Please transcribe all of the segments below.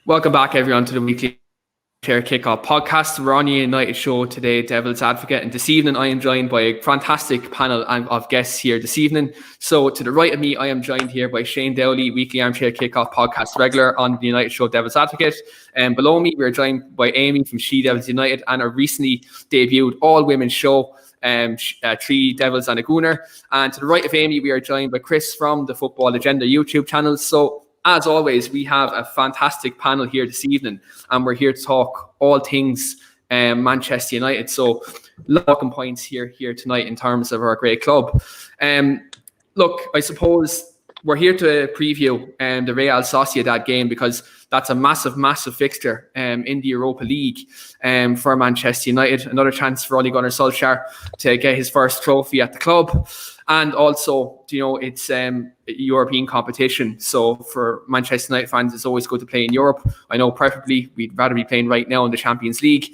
Welcome back, everyone, to the weekly Chair Kickoff podcast. We're on the United show today, Devil's Advocate, and this evening I am joined by a fantastic panel of guests here this evening. So to the right of me, I am joined here by Shane Dowley, weekly Armchair Kickoff podcast regular on the United show Devil's Advocate. And below me, we're joined by Amy from She Devils United and our recently debuted all-women show, Three Devils and a Gooner. And to the right of Amy, we are joined by Chris from the Football Agenda YouTube channel. So as always, we have a fantastic panel here this evening, and we're here to talk all things Manchester United. So, talking points here tonight in terms of our great club. Look, I suppose we're here to preview the Real Sociedad game because that's a massive fixture in the Europa League for Manchester United. Another chance for Ole Gunnar Solskjaer to get his first trophy at the club. And also, it's European competition. So for Manchester United fans, it's always good to play in Europe. I know preferably we'd rather be playing right now in the Champions League.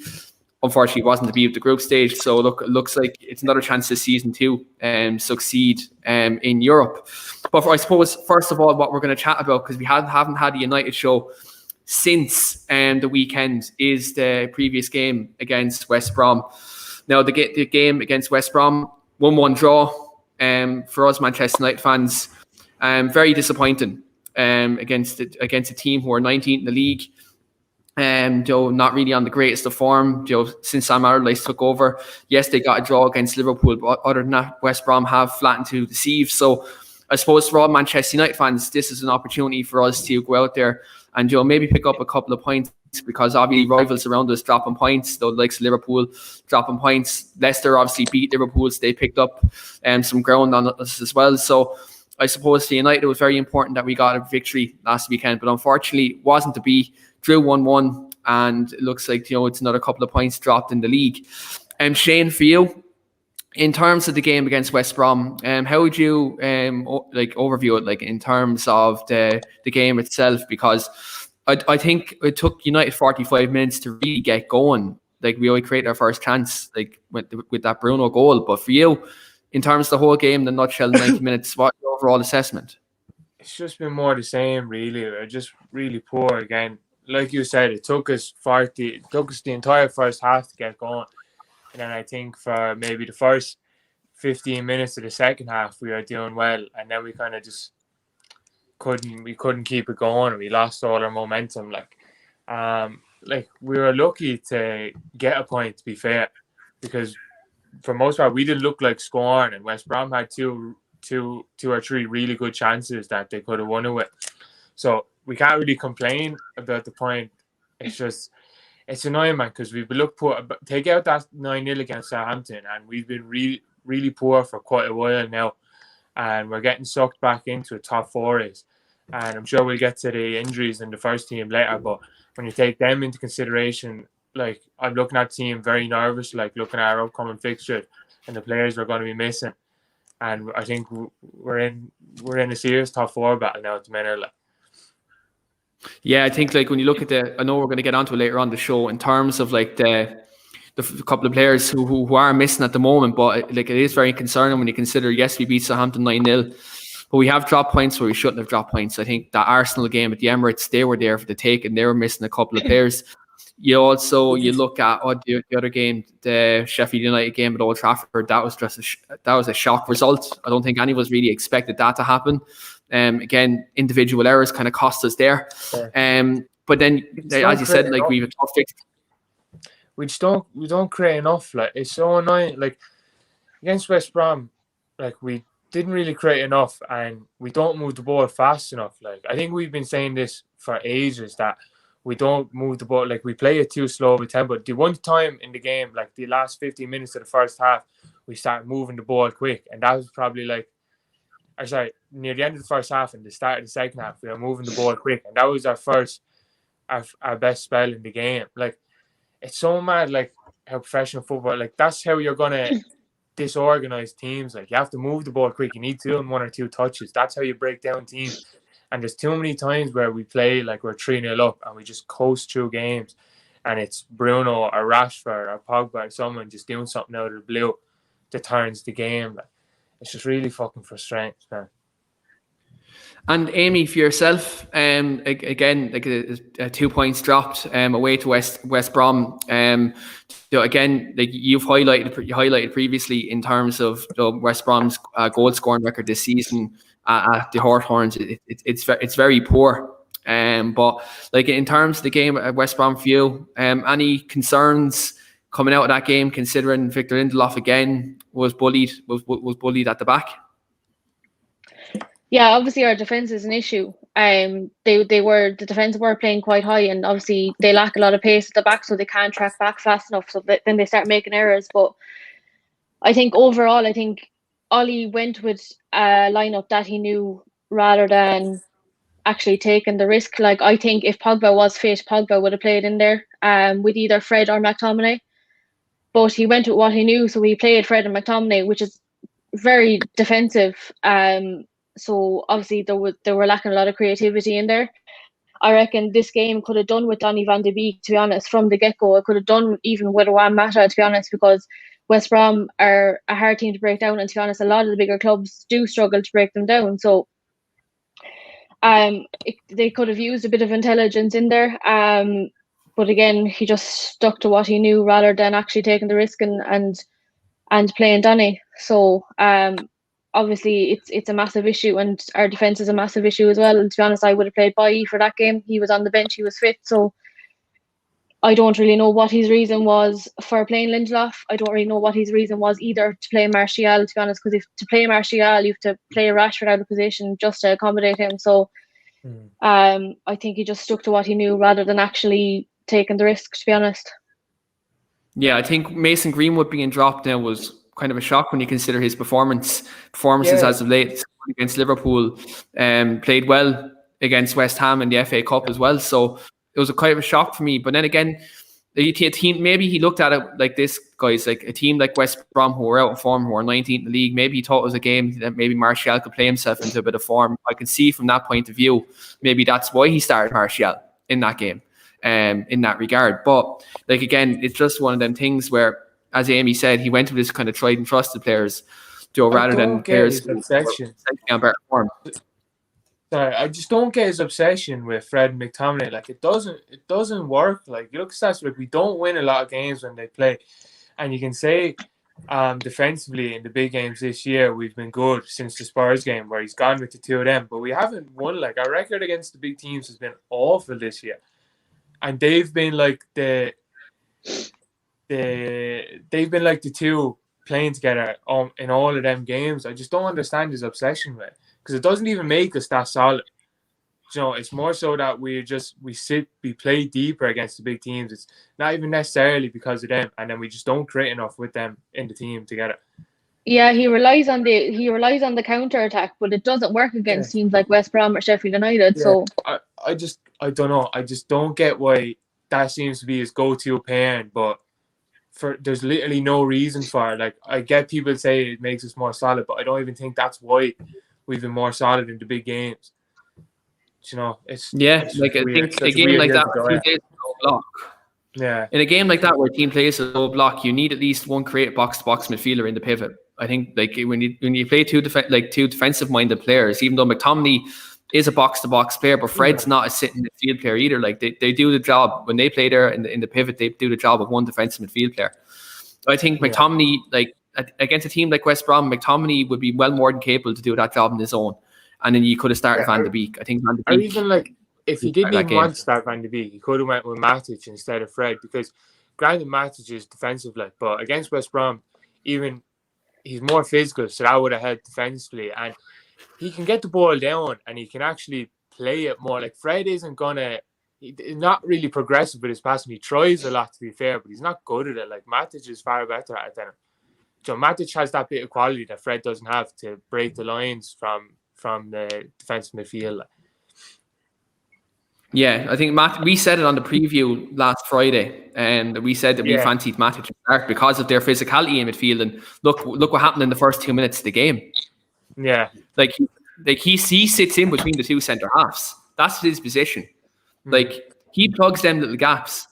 Unfortunately, it wasn't to be at the group stage. So it looks like it's another chance this season to succeed in Europe. But I suppose, first of all, what we're going to chat about, because we haven't had a United show since the weekend, is the previous game against West Brom. Now, the game against West Brom, 1-1 draw. For us Manchester United fans, very disappointing against a team who are 19th in the league. Not really on the greatest of form. Since Sam Allardyce took over, yes, they got a draw against Liverpool, but other than that, West Brom have flattened to deceive. So I suppose for all Manchester United fans, this is an opportunity for us to go out there and maybe pick up a couple of points, because obviously rivals around us dropping points, the likes of Liverpool dropping points. Leicester obviously beat Liverpool, so they picked up some ground on us as well. So I suppose for United, it was very important that we got a victory last weekend, but unfortunately it wasn't to be. Drew 1-1, and it looks like it's another couple of points dropped in the league. Shane, for you, in terms of the game against West Brom, how would you overview it, in terms of the game itself? Because I think it took United 45 minutes to really get going. We only created our first chance, with that Bruno goal. But for you, in terms of the whole game, the nutshell, 90 minutes, what's your overall assessment? It's just been more the same, really. We're just really poor again. Like you said, it took us the entire first half to get going. And then I think for maybe the first 15 minutes of the second half, we were doing well. And then we kind of just couldn't keep it going. We lost all our momentum. We were lucky to get a point, to be fair, because for most part we didn't look like scoring, and West Brom had two or three really good chances that they could have won it with. So we can't really complain about the point. It's annoying, man, because we've looked poor. Take out that 9-0 against Southampton, and we've been really poor for quite a while now, and we're getting sucked back into a top four race. And I'm sure we'll get to the injuries in the first team later, but when you take them into consideration, I'm looking at the team very nervous, looking at our upcoming fixture and the players we're going to be missing. And I think we're in a serious top four battle now at the minute. Yeah, I think when you look at I know we're going to get onto it later on the show in terms of the couple of players who are missing at the moment, but it is very concerning when you consider, yes, we beat Southampton 9-0, but we have dropped points where we shouldn't have dropped points. I think that Arsenal game at the Emirates, they were there for the take, and they were missing a couple of players. You look at the other game, the Sheffield United game at Old Trafford. That was a shock result. I don't think any of us really expected that to happen. Again, individual errors kind of cost us there. But then, as you said, we've a tough fix. We don't create enough. It's so annoying. Against West Brom, we didn't really create enough, and we don't move the ball fast enough. I think we've been saying this for ages, that we don't move the ball. We play it too slow of a tempo. The one time in the game, the last 15 minutes of the first half, we started moving the ball quick, and that was probably near the end of the first half and the start of the second half, we were moving the ball quick, and that was our best spell in the game. It's so mad, how professional football, that's how you're gonna disorganized teams. Like, you have to move the ball quick. You need to do it in 1 or 2 touches. That's how you break down teams. And there's too many times where we play like we're 3-0 up and we just coast through games. And it's Bruno or Rashford or Pogba or someone just doing something out of the blue that turns the game. Like, it's just really fucking frustrating, man. And Amy, for yourself, again, like a 2 points dropped away to West Brom. Again, like you highlighted previously in terms of West Brom's goal scoring record this season at the Hawthorns. It's very poor. But like in terms of the game at West Brom for you, any concerns coming out of that game, considering Victor Lindelof again was bullied at the back? Yeah, obviously our defense is an issue. The defense were playing quite high, and obviously they lack a lot of pace at the back, so they can't track back fast enough. So then they start making errors. But I think overall, Ollie went with a lineup that he knew rather than actually taking the risk. Like, I think if Pogba was fit, Pogba would have played in there with either Fred or McTominay. But he went with what he knew, so he played Fred and McTominay, which is very defensive. So obviously they were lacking a lot of creativity in there. I reckon this game could have done with Donny van de Beek, to be honest, from the get-go. It could have done even with Juan Mata, to be honest, because West Brom are a hard team to break down, and to be honest, a lot of the bigger clubs do struggle to break them down. So they could have used a bit of intelligence in there. But again, he just stuck to what he knew rather than actually taking the risk and playing Donny. So obviously it's a massive issue, and our defence is a massive issue as well. And to be honest, I would have played Bailly for that game. He was on the bench, he was fit, so I don't really know what his reason was for playing Lindelof. I don't really know what his reason was either to play Martial, to be honest, because if to play Martial, you have to play Rashford out of position just to accommodate him. So I think he just stuck to what he knew rather than actually taking the risk, to be honest. Yeah, I think Mason Greenwood being dropped now was kind of a shock when you consider his performances as of late against Liverpool. Played well against West Ham in the FA Cup as well. So it was quite of a shock for me. But then again, a team, maybe he looked at it like this, guys, like a team like West Brom who were out of form, who were 19th in the league. Maybe he thought it was a game that maybe Martial could play himself into a bit of form. I can see from that point of view, maybe that's why he started Martial in that game. In that regard. But like again, it's just one of them things where, as Amy said, he went with this kind of tried and trusted players, rather than players who were on better form. Sorry, I just don't get his obsession with Fred and McTominay. Like, it doesn't work. Like, you look at stats, like we don't win a lot of games when they play, and you can say defensively in the big games this year we've been good since the Spurs game where he's gone with the two of them, but we haven't won. Like, our record against the big teams has been awful this year. And they've been like the two playing together in all of them games. I just don't understand his obsession with it, because it doesn't even make us that solid. You know, it's more so that we play deeper against the big teams. It's not even necessarily because of them, and then we just don't create enough with them in the team together. Yeah, he relies on the counter attack, but it doesn't work against teams like West Brom or Sheffield United. Yeah. So I don't know. I just don't get why that seems to be his go-to pairing, but there's literally no reason for it. Like, I get people say it makes us more solid, but I don't even think that's why we've been more solid in the big games. You know, it's like I think a game like that, in a game like that where a team plays a low block, you need at least one creative box-to-box midfielder in the pivot. I think like when you play two defensive-minded players, even though McTominay is a box-to-box player, but Fred's not a sitting midfield player either. Like they do the job when they play there in the pivot. They do the job of one defensive midfield player. I think McTominay, like against a team like West Brom, McTominay would be well more than capable to do that job on his own. And then you could have started Van de Beek. I think Van de Beek. Or even like if he didn't even want to start Van de Beek, he could have went with Matic instead of Fred, because granted Matic is defensive, like, but against West Brom, even he's more physical, so that would have helped defensively, and he can get the ball down and he can actually play it more. Like, Fred he's not really progressive with his passing. He tries a lot, to be fair, but he's not good at it. Like, Matic is far better at it than him. So Matic has that bit of quality that Fred doesn't have to break the lines from the defensive midfield. Yeah, I think we said it on the preview last Friday, and we said that we fancied Matic to start because of their physicality in midfield. And look what happened in the first 2 minutes of the game. Yeah, like he sits in between the two centre halves. That's his position. Like he plugs them little gaps.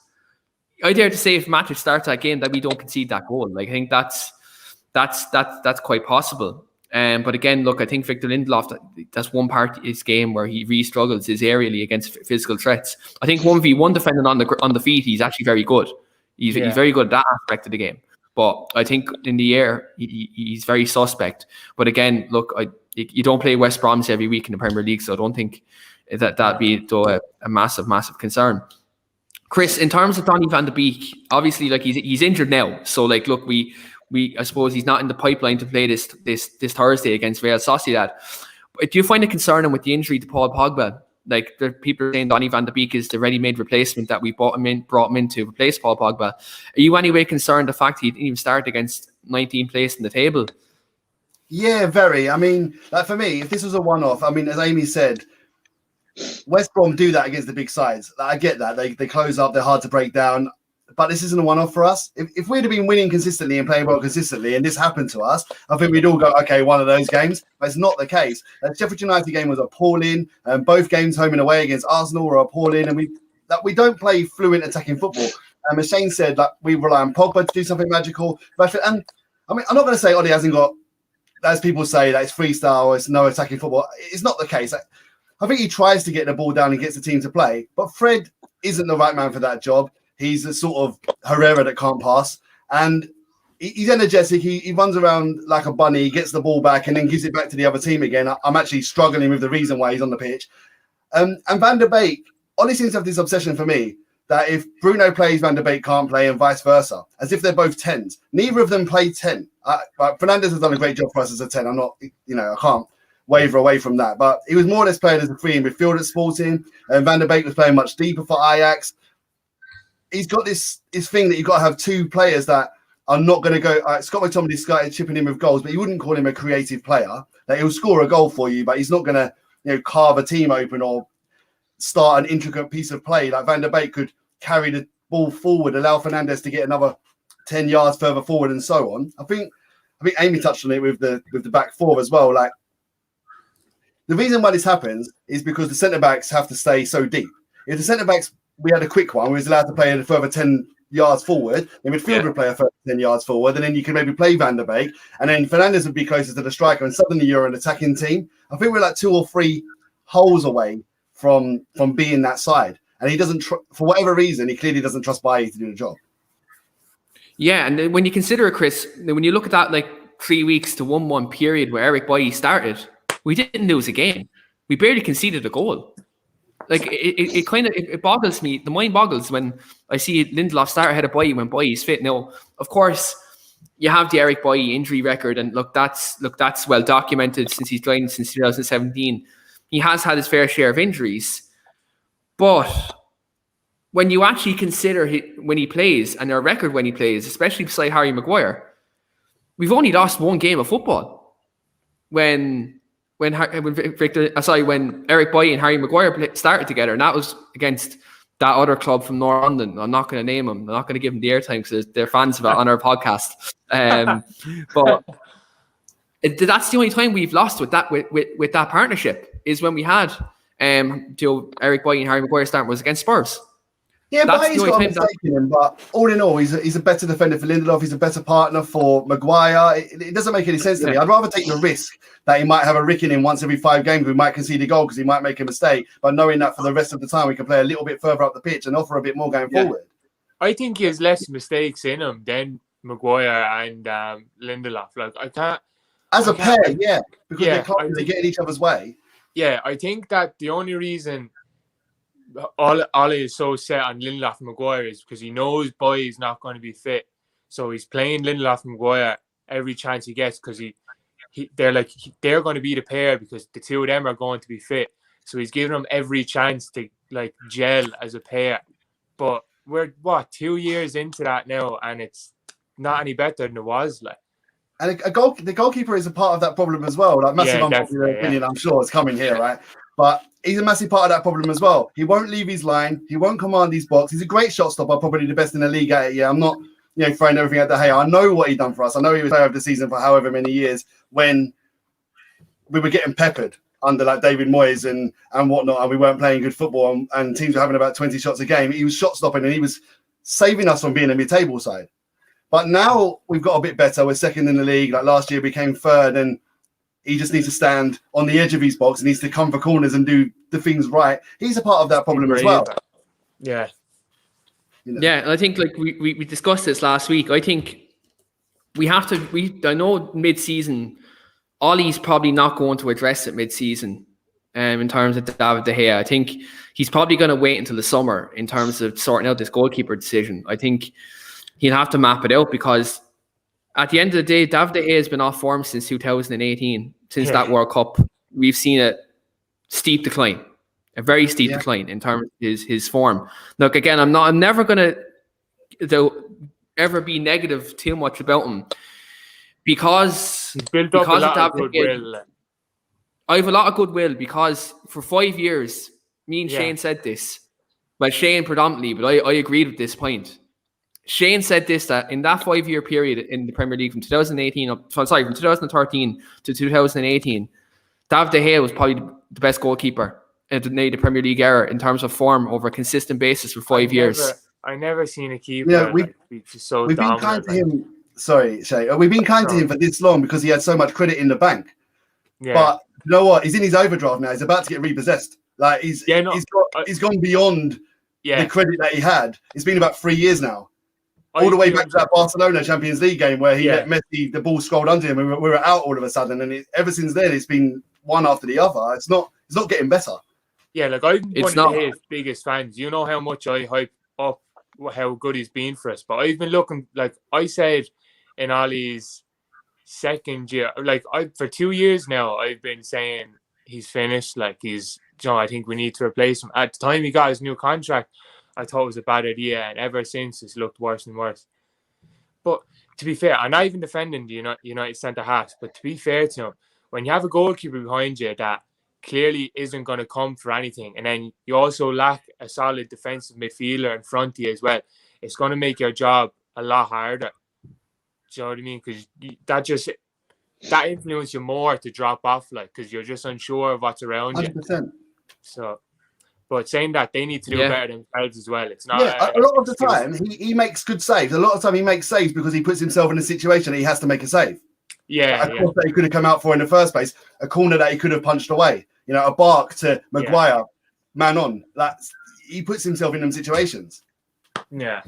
I dare to say if Matic starts that game, that we don't concede that goal. Like I think that's quite possible. But again, look, I think Victor Lindelof, that's one part of his game where he really struggles is aerially against physical threats. I think 1v1 defending on the feet, he's actually very good. He's very good at that aspect of the game. But I think in the air, he's very suspect. But again, look, you don't play West Bromwich every week in the Premier League, so I don't think that'd be a massive concern. Chris, in terms of Donny van de Beek, obviously, like he's injured now. So, like, look, we I suppose he's not in the pipeline to play this Thursday against Real Sociedad. But do you find it concerning with the injury to Paul Pogba? Like, the people are saying Donny van de Beek is the ready-made replacement that we brought him in to replace Paul Pogba. Are you anyway concerned the fact he didn't even start against 19th place in the table? Yeah, very. I mean, like for me, if this was a one-off, I mean, as Amy said, West Brom do that against the big sides. Like, I get that. They close up, they're hard to break down. But this isn't a one-off for us. If we'd have been winning consistently and playing well consistently, and this happened to us, I think we'd all go, okay, one of those games. But it's not the case. The Sheffield United game was appalling. Both games home and away against Arsenal were appalling. And we don't play fluent attacking football. As Shane said, like, we rely on Pogba to do something magical. And I mean, I'm not going to say Ollie hasn't got, as people say, that it's freestyle, it's no attacking football. It's not the case. I think he tries to get the ball down and gets the team to play. But Fred isn't the right man for that job. He's a sort of Herrera that can't pass. And he's energetic. He runs around like a bunny, he gets the ball back and then gives it back to the other team again. I'm actually struggling with the reason why he's on the pitch. And Van der Beek, Ollie seems to have this obsession for me that if Bruno plays, Van der Beek can't play and vice versa, as if they're both 10s. Neither of them play 10. Fernandes has done a great job for us as a 10. I'm not, I can't waver away from that. But he was more or less playing as a 3 in midfield at Sporting. And Van der Beek was playing much deeper for Ajax. He's got this thing that you've got to have two players that are not going to go. Scott McTominay started chipping in with goals, but you wouldn't call him a creative player. Like, he'll score a goal for you, but he's not going to, carve a team open or start an intricate piece of play. Like Van der Beek could carry the ball forward, allow Fernandes to get another 10 yards further forward, and so on. I think Amy touched on it with the back four as well. Like, the reason why this happens is because the centre backs have to stay so deep. If the centre backs, we had a quick one, we was allowed to play a further 10 yards forward, the midfielder would play a further 10 yards forward, and then you can maybe play Van der Beek, and then Fernandes would be closer to the striker, and suddenly you're an attacking team. I think we're like 2 or 3 holes away from being that side. And he doesn't, for whatever reason, he clearly doesn't trust Bailly to do the job. Yeah, and when you consider it, Chris, when you look at that, like 3 weeks to 1-1 period where Eric Bailly started, we didn't lose a game. We barely conceded a goal. Like, it kind of boggles me. The mind boggles when I see Lindelof start ahead of Bailly when Bailly's fit. Now, of course, you have the Eric Bailly injury record, and that's well documented since he's joined since 2017. He has had his fair share of injuries. But when you actually consider when he plays and their record when he plays, especially beside Harry Maguire, we've only lost 1 game of football. When Eric Bailly and Harry Maguire started together, and that was against that other club from North London. I'm not going to name them. I'm not going to give them the airtime because they're fans of it on our podcast. But that's the only time we've lost with that partnership is when we had Eric Bailly and Harry Maguire starting was against Spurs. Yeah, but he's got him. But all in all, he's a better defender for Lindelof. He's a better partner for Maguire. It doesn't make any sense to me. I'd rather take the risk that he might have a rick in him once every 5 games. We might concede a goal because he might make a mistake. But knowing that for the rest of the time, we can play a little bit further up the pitch and offer a bit more going forward. I think he has less mistakes in him than Maguire and Lindelof. Like, I can't. As a pair, yeah. Because they get in each other's way. Yeah, I think that the only reason Ollie is so set on Lindelof and Maguire is because he knows Bailly is not going to be fit. So he's playing Lindelof and Maguire every chance he gets because they're going to be the pair because the 2 of them are going to be fit. So he's giving them every chance to like gel as a pair. But we're 2 years into that now, and it's not any better than it was. Like, and the goalkeeper is a part of that problem as well. Like, massive unpopular opinion, I'm sure it's coming here, right? but he's a massive part of that problem as well. He won't leave his line. He won't command his box. He's a great shot stopper, probably the best in the league at it. Yeah, I'm not throwing everything at the hay. I know what he done for us. I know he was player of the season for however many years when we were getting peppered under like David Moyes and whatnot, and we weren't playing good football, and teams were having about 20 shots a game. He was shot stopping and he was saving us from being a mid-table side. But now we've got a bit better. We're second in the league. Like last year, we came third, and he just needs to stand on the edge of his box. He needs to come for corners and do the things right. He's a part of that problem as well. Yeah. Yeah, and I think like we discussed this last week. I think we have to. I know mid-season, Ollie's probably not going to address it mid-season. In terms of David De Gea, I think he's probably going to wait until the summer in terms of sorting out this goalkeeper decision. I think he'll have to map it out because at the end of the day, David De Gea has been off form since 2018. Since that World Cup, we've seen a steep decline, a very steep decline in terms of his form. Look, again, I'm never going to ever be negative too much about him because he's built up a lot of goodwill. I have a lot of goodwill because for 5 years, me and Shane said this. Well, Shane predominantly, but I agreed with this point. Shane said this, that in that 5-year period in the Premier League from 2013 to 2018, David De Gea was probably the best goalkeeper in the Premier League era in terms of form over a consistent basis for 5 years. I never seen a keeper we've been kind to him. Sorry, Shay. We've been kind to him for this long because he had so much credit in the bank. Yeah. But you know what? He's in his overdraft now. He's about to get repossessed. Like he's gone beyond the credit that he had. It's been about 3 years now. All the way back to that Barcelona Champions League game where he let Messi, the ball scrolled under him, and we were out all of a sudden. And ever since then, it's been one after the other. It's not getting better. Yeah, like I'm one of his biggest fans. You know how much I hype up how good he's been for us. But I've been looking, like I said, in Ollie's second year, like for 2 years now, I've been saying he's finished. Like I think we need to replace him. At the time he got his new contract, I thought it was a bad idea, and ever since it's looked worse and worse. But to be fair, I'm not even defending the United centre halves, but to be fair to him, when you have a goalkeeper behind you that clearly isn't going to come for anything, and then you also lack a solid defensive midfielder in front of you as well, it's going to make your job a lot harder. Do you know what I mean? Because that influences you more to drop off, like, because you're just unsure of what's around 100%. You. So. But saying that, they need to do better themselves as well. It's not. Yeah, a lot of the time he makes good saves. A lot of the time he makes saves because he puts himself in a situation that he has to make a save. Yeah, a cross that he could have come out for in the first place, a corner that he could have punched away. A bark to Maguire, man on. He puts himself in them situations. Yeah.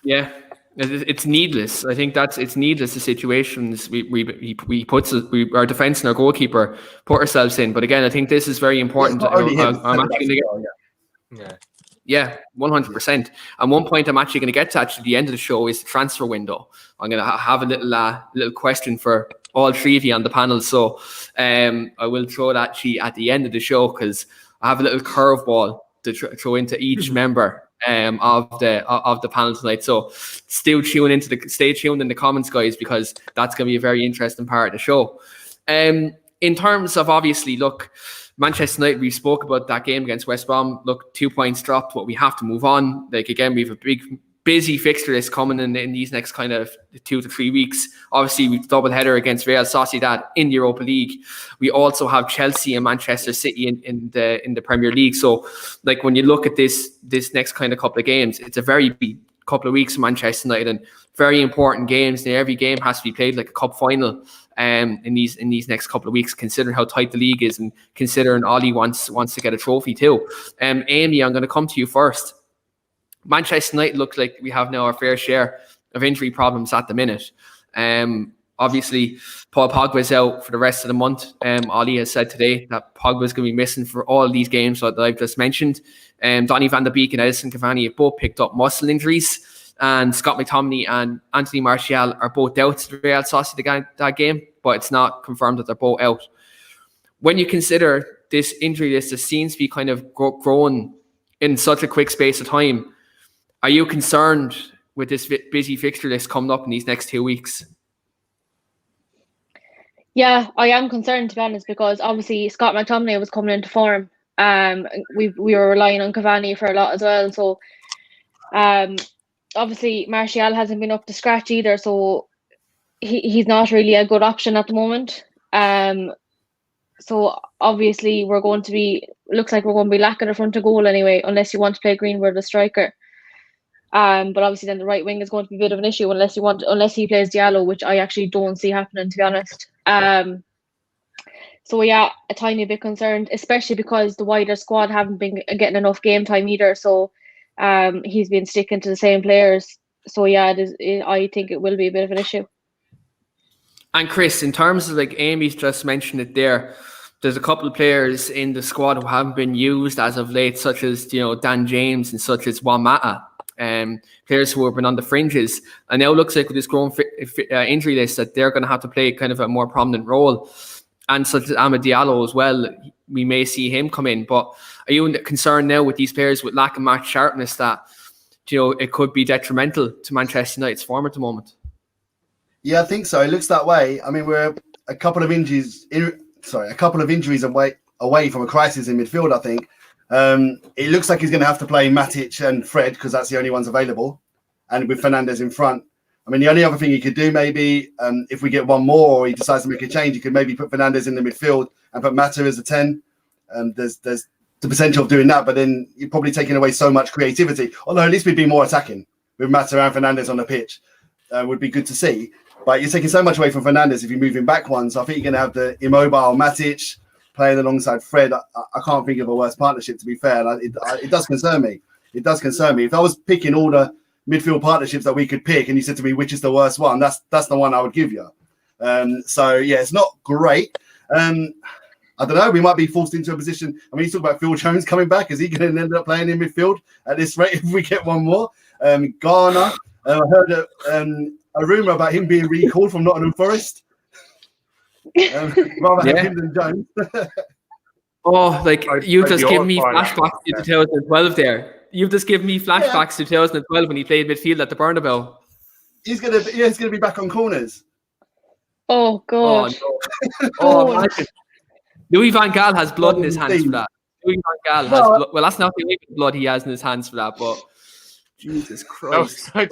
Yeah. It's needless. I think it's needless the situations we puts our defense and our goalkeeper put ourselves in. But again, I think this is very important. I'm actually going to get 100%. And one point I'm actually going to get to at the end of the show is the transfer window. I'm going to have a little question for all three of you on the panel. So I will throw that actually at the end of the show because I have a little curveball to throw into each member of the panel tonight. So stay tuned in the comments, guys, because that's going to be a very interesting part of the show. In terms of obviously, look, Manchester United, we spoke about that game against West Brom. Look, 2 points dropped, but we have to move on. Like again, we have a big busy fixture list coming in these next kind of 2 to 3 weeks. Obviously, we've double header against Real Sociedad in the Europa League. We also have Chelsea and Manchester City in the Premier League. So, like when you look at this next kind of couple of games, it's a very big couple of weeks for Manchester United and very important games. Now, every game has to be played like a cup final. In these next couple of weeks, considering how tight the league is and considering Ollie wants to get a trophy too. Amy, I'm going to come to you first. Manchester United looks like we have now our fair share of injury problems at the minute. Obviously, Paul Pogba's out for the rest of the month. Ollie has said today that Pogba's going to be missing for all these games that I've just mentioned. Donny van de Beek and Edison Cavani have both picked up muscle injuries. And Scott McTominay and Anthony Martial are both out to the Real Sociedad game, but it's not confirmed that they're both out. When you consider this injury list that seems to be kind of growing in such a quick space of time, are you concerned with this busy fixture list coming up in these next 2 weeks? Yeah, I am concerned, to be honest, because obviously Scott McTominay was coming into form. We were relying on Cavani for a lot as well. So obviously Martial hasn't been up to scratch either, so he's not really a good option at the moment. So obviously looks like we're going to be lacking a front of goal anyway, unless you want to play Greenwood as striker. But obviously then the right wing is going to be a bit of an issue unless he plays Diallo, which I actually don't see happening, to be honest. So yeah, a tiny bit concerned, especially because the wider squad haven't been getting enough game time either. So he's been sticking to the same players. So yeah, I think it will be a bit of an issue. And Chris, in terms of like Amy's just mentioned it there's a couple of players in the squad who haven't been used as of late, such as Dan James and such as Juan Mata, players who have been on the fringes. And now it looks like with this growing injury list that they're going to have to play kind of a more prominent role. And such as Amad Diallo as well, we may see him come in. But are you concerned now with these players with lack of match sharpness that it could be detrimental to Manchester United's form at the moment? Yeah, I think so. It looks that way. I mean, we're a couple of injuries away from a crisis in midfield, I think. It looks like he's going to have to play Matic and Fred because that's the only ones available, and with Fernandes in front. I mean, the only other thing he could do maybe, if we get one more or he decides to make a change, he could maybe put Fernandes in the midfield and put Mata as a 10. There's the potential of doing that, but then you're probably taking away so much creativity. Although at least we'd be more attacking with Mata and Fernandes on the pitch. Would be good to see. But you're taking so much away from Fernandes if you move him back one. So I think you're going to have the immobile Matic playing alongside Fred. I can't think of a worse partnership, to be fair. It does concern me. It does concern me. If I was picking all the midfield partnerships that we could pick and you said to me, which is the worst one, that's the one I would give you. So, yeah, it's not great. I don't know. We might be forced into a position. I mean, you talk about Phil Jones coming back. Is he going to end up playing in midfield at this rate if we get one more? Garner, I heard a rumour about him being recalled from Nottingham Forest. Rather have him than Jones. You just give me flashbacks to 2012 there. You've just given me flashbacks to 2012 when he played midfield at the Bernabeu. He's gonna be back on corners. Oh God! Oh, no. Louis van Gaal has blood in his hands for that. Louis van Gaal has blood. Well, that's not the only blood he has in his hands for that, but Jesus Christ! But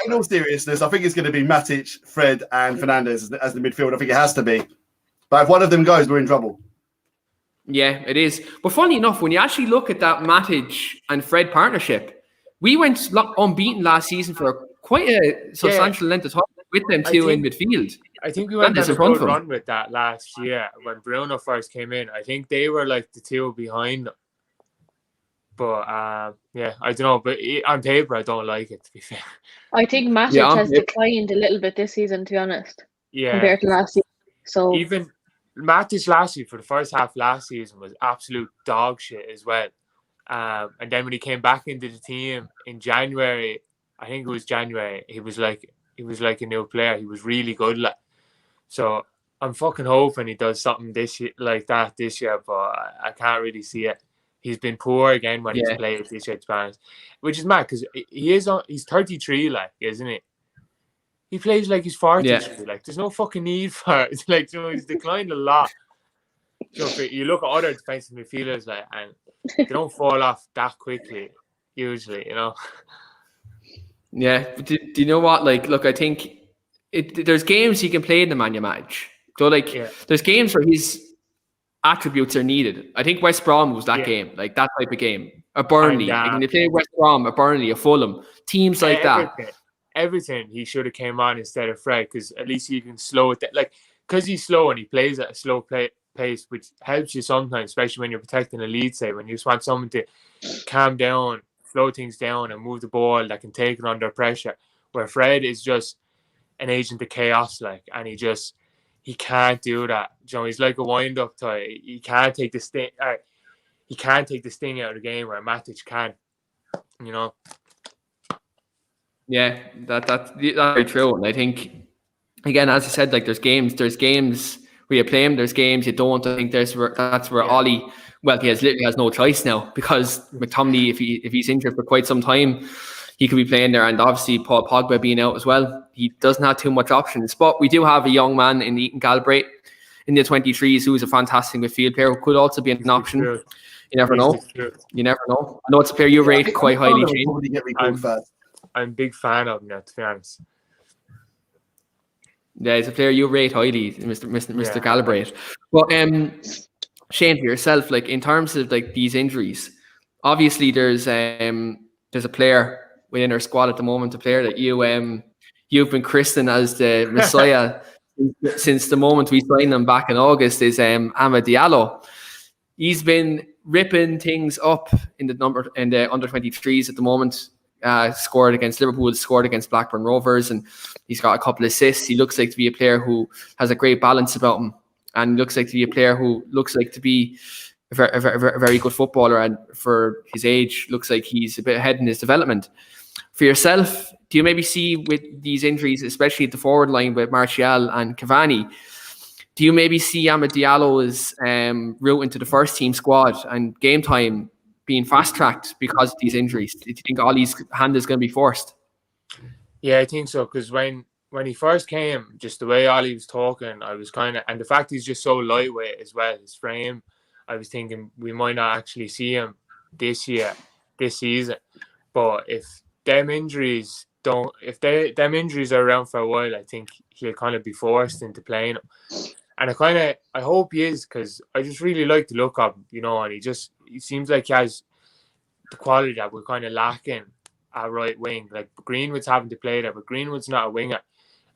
in all seriousness, I think it's going to be Matic, Fred, and Fernandes as the midfield. I think it has to be. But if one of them goes, we're in trouble. Yeah, it is. But funny enough, when you actually look at that Matic and Fred partnership, we went unbeaten last season for quite a substantial length of time with them two in midfield. I think we went on a good run with that last year when Bruno first came in. I think they were like the two behind them. But I don't know. But on paper, I don't like it, to be fair. I think Matic has declined a little bit this season, to be honest. Yeah. Compared to last season. So even Matic last year, for the first half last season, was absolute dog shit as well. And then when he came back into the team in January, I think it was January, he was like a new player. He was really good. So I'm fucking hoping he does something this year, like that this year, but I can't really see it. He's been poor again when he's played this year, which is mad because he's 33, isn't he? He plays like he's 43. There's no fucking need for it. It's he's declined a lot. So you look at other defensive midfielders, and they don't fall off that quickly, usually, Yeah, but do you know what? Look, I think there's games he can play in the Man U match. So, there's games where his attributes are needed. I think West Brom was that game, that type of game. A Burnley, when they play West Brom, a Burnley, a Fulham, teams like that. Everything he should have came on instead of Fred, because at least you can slow it down. Because he's slow and he plays at a slow pace, which helps you sometimes, especially when you're protecting a lead side, when you just want someone to calm down, slow things down and move the ball that can take it under pressure, where Fred is just an agent of chaos, and he can't do that. He's like a wind-up toy. He can't take the sting. He can't take the sting out of the game where Matic can. Yeah, that's very true. And I think, again, as I said, there's games where you play him, there's games you don't. I think that's where Ollie, he literally has no choice now, because McTominay, if he's injured for quite some time, he could be playing there, and obviously Paul Pogba being out as well, he doesn't have too much options. But we do have a young man in Ethan Galbraith in the 23s who's a fantastic midfield player who could also be an option. True. You never know. You never know. I know it's a player you rate quite highly, Shane. Probably get recalled first. I'm a big fan of him now, to be honest. Yeah, he's a player you rate highly, Mr. Galbraith. But Shane, for yourself, like in terms of like these injuries, obviously there's a player within our squad at the moment, a player that you've been christened as the Messiah since the moment we signed him back in August, is Amad Diallo. He's been ripping things up in the under 23s at the moment. Scored against Liverpool, scored against Blackburn Rovers, and he's got a couple of assists. He looks like to be a player who has a great balance about him, and looks like to be a player who looks like to be a very good footballer, and for his age, looks like he's a bit ahead in his development. For yourself, do you maybe see with these injuries, especially at the forward line with Martial and Cavani, do you maybe see Amad Diallo's route into the first team squad and game time being fast-tracked because of these injuries? Do you think Ollie's hand is going to be forced? Yeah, I think so, because when he first came, just the way Ollie was talking, I was kind of, and the fact he's just so lightweight as well, his frame, I was thinking we might not actually see him this season. But if them injuries are around for a while, I think he'll kind of be forced into playing him. And I hope he is, because I just really like the look of him, and he seems like he has the quality that we're kind of lacking at right wing. Like Greenwood's having to play there, but Greenwood's not a winger.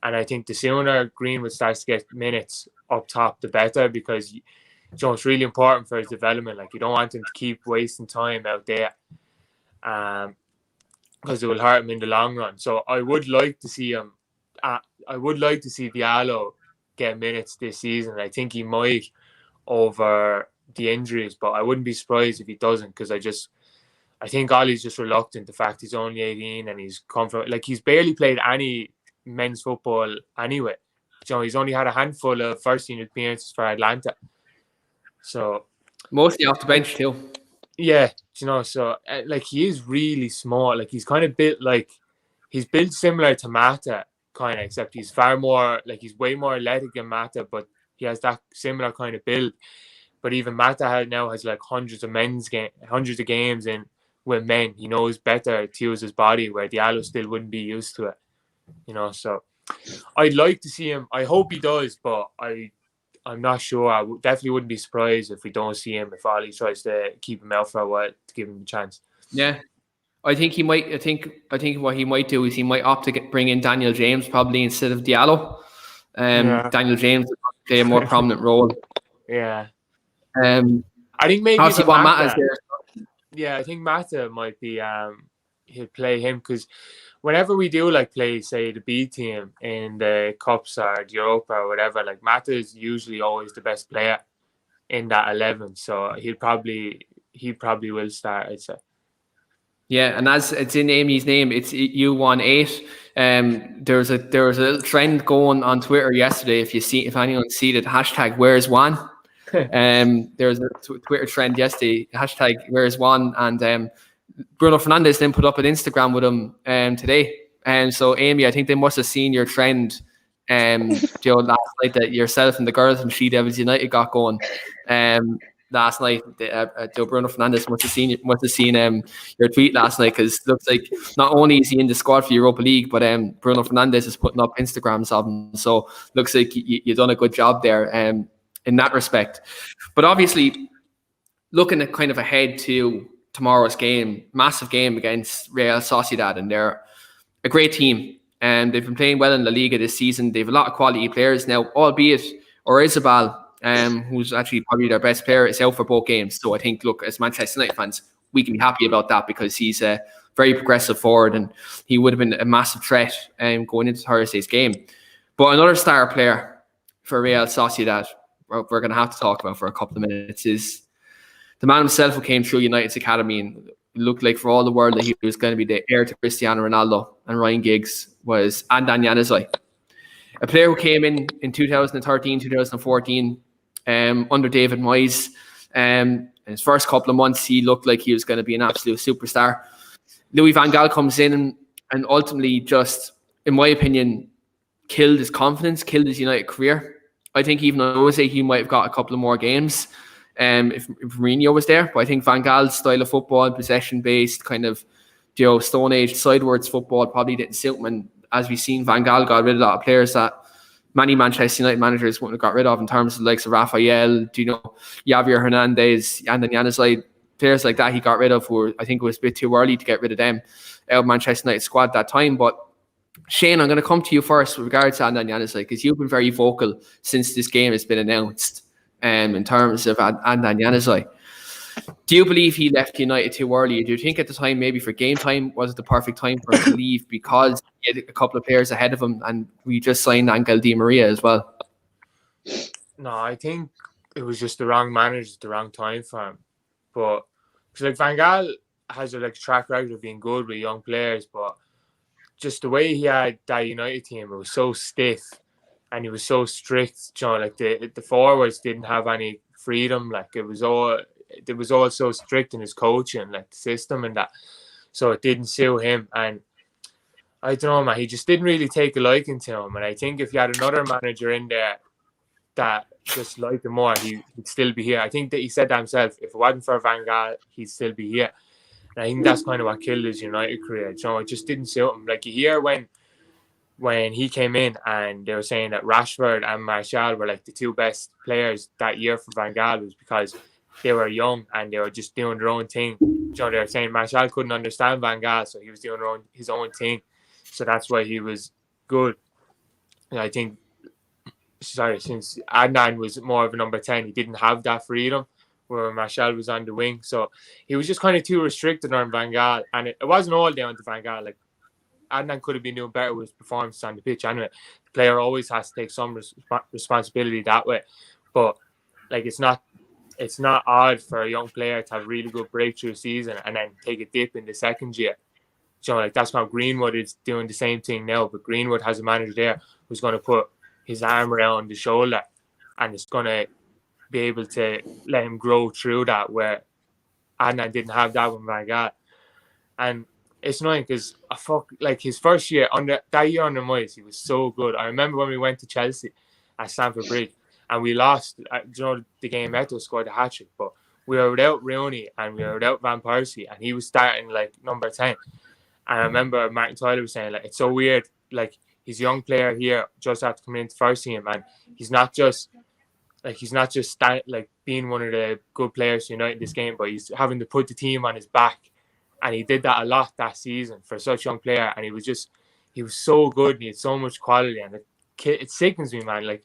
And I think the sooner Greenwood starts to get minutes up top, the better, because it's really important for his development. Like you don't want him to keep wasting time out there, because it will hurt him in the long run. So I would like to see him. I would like to see Diallo get minutes this season. I think he might over the injuries, but I wouldn't be surprised if he doesn't, because I think Ollie's just reluctant. The fact he's only 18 and he's come from, like, he's barely played any men's football anyway. He's only had a handful of first team appearances for Atlanta. So mostly off the bench too. Yeah, so like he is really small. Like he's kind of he's built similar to Mata, kind of, except he's far more, like he's way more athletic than Mata, but he has that similar kind of build. But even Mata has like hundreds of games in with men. He knows better to use his body, where Diallo still wouldn't be used to it. So I'd like to see him. I hope he does, but I'm not sure. I definitely wouldn't be surprised if we don't see him, if Ollie tries to keep him out for a while to give him a chance. Yeah, I think he might. I think what he might do is he might opt to bring in Daniel James probably instead of Diallo. Daniel James will play a more prominent role. Yeah. I think maybe obviously what Mata is there. Yeah, I think Mata might be. He'll play him, because whenever we do like play, say, the B team in the Cups or the Europa or whatever, like Mata is usually always the best player in that 11. So he probably will start, I'd say. Yeah, and as it's in Amy's name, it's U18. There was a little trend going on Twitter yesterday. If anyone see it, hashtag Where's Juan. There was a Twitter trend yesterday, hashtag Where's Juan, and Bruno Fernandes then put up an Instagram with him today. And so, Amy, I think they must have seen your trend last night that yourself and the girls from She Devils United got going last night. Bruno Fernandes must have seen your tweet last night, because it looks like not only is he in the squad for Europa League, but Bruno Fernandes is putting up Instagrams of him. So looks like you've done a good job there in that respect. But obviously, looking at kind of ahead to tomorrow's game, massive game against Real Sociedad, and they're a great team, and they've been playing well in La Liga this season. They have a lot of quality players now, albeit Orizabal, who's actually probably their best player, is out for both games. So I think, look, as Manchester United fans, we can be happy about that, because he's a very progressive forward, and he would have been a massive threat going into Thursday's game. But another star player for Real Sociedad, we're going to have to talk about for a couple of minutes, is the man himself who came through United's academy and looked like for all the world that he was going to be the heir to Cristiano Ronaldo and Ryan Giggs, was Adnan Januzaj. A player who came in 2013, 2014 under David Moyes. In his first couple of months, he looked like he was going to be an absolute superstar. Louis van Gaal comes in and ultimately just, in my opinion, killed his confidence, killed his United career. I think even Jose, he might have got a couple of more games if Mourinho was there. But I think Van Gaal's style of football, possession-based, kind of, Stone Age, sidewards football probably didn't suit him. And as we've seen, Van Gaal got rid of a lot of players that many Manchester United managers wouldn't have got rid of, in terms of the likes of Rafael, Javier Hernandez, and then Januzaj, players like that he got rid of, who I think it was a bit too early to get rid of them out of Manchester United squad at that time. But Shane, I'm going to come to you first with regards to Adnan Januzaj, because you've been very vocal since this game has been announced in terms of Adnan Januzaj. Do you believe he left United too early? Do you think at the time, maybe for game time, was it the perfect time for him to leave because he had a couple of players ahead of him, and we just signed Angel Di Maria as well? No, I think it was just the wrong manager at the wrong time for him. But because Van Gaal has a track record of being good with young players, but just the way he had that United team, it was so stiff and he was so strict. The forwards didn't have any freedom. It was all so strict in his coaching, the system and that. So it didn't suit him. And I don't know, man, he just didn't really take a liking to him. And I think if you had another manager in there that just liked him more, he'd still be here. I think that he said that himself. If it wasn't for Van Gaal, he'd still be here. And I think that's kind of what killed his United career. It just didn't suit him. You hear when he came in and they were saying that Rashford and Martial were the two best players that year for Van Gaal, was because they were young and they were just doing their own thing. They were saying Martial couldn't understand Van Gaal, so he was doing his own thing. So that's why he was good. And I think, since Adnan was more of a number 10, he didn't have that freedom where Martial was on the wing. So he was just kind of too restricted on Van Gaal. And it wasn't all down to Van Gaal. Adnan could have been doing better with his performance on the pitch anyway. The player always has to take some responsibility that way. But it's not odd for a young player to have a really good breakthrough season and then take a dip in the second year. That's how Greenwood is doing the same thing now. But Greenwood has a manager there who's going to put his arm around the shoulder and is going to be able to let him grow through that, where Adnan didn't have that with Van Gaal. And it's annoying because his first year that year under Moyes, he was so good. I remember when we went to Chelsea at Stamford Bridge and we lost. The game Eto scored a hat-trick, but we were without Rooney and we were without Van Persie, and he was starting number 10. And I remember Martin Tyler was saying it's so weird. He's a young player here, just after coming into first team, and he's not just being one of the good players to unite this game, but he's having to put the team on his back. And he did that a lot that season for such a young player. And he was so good and he had so much quality. And it sickens me, man.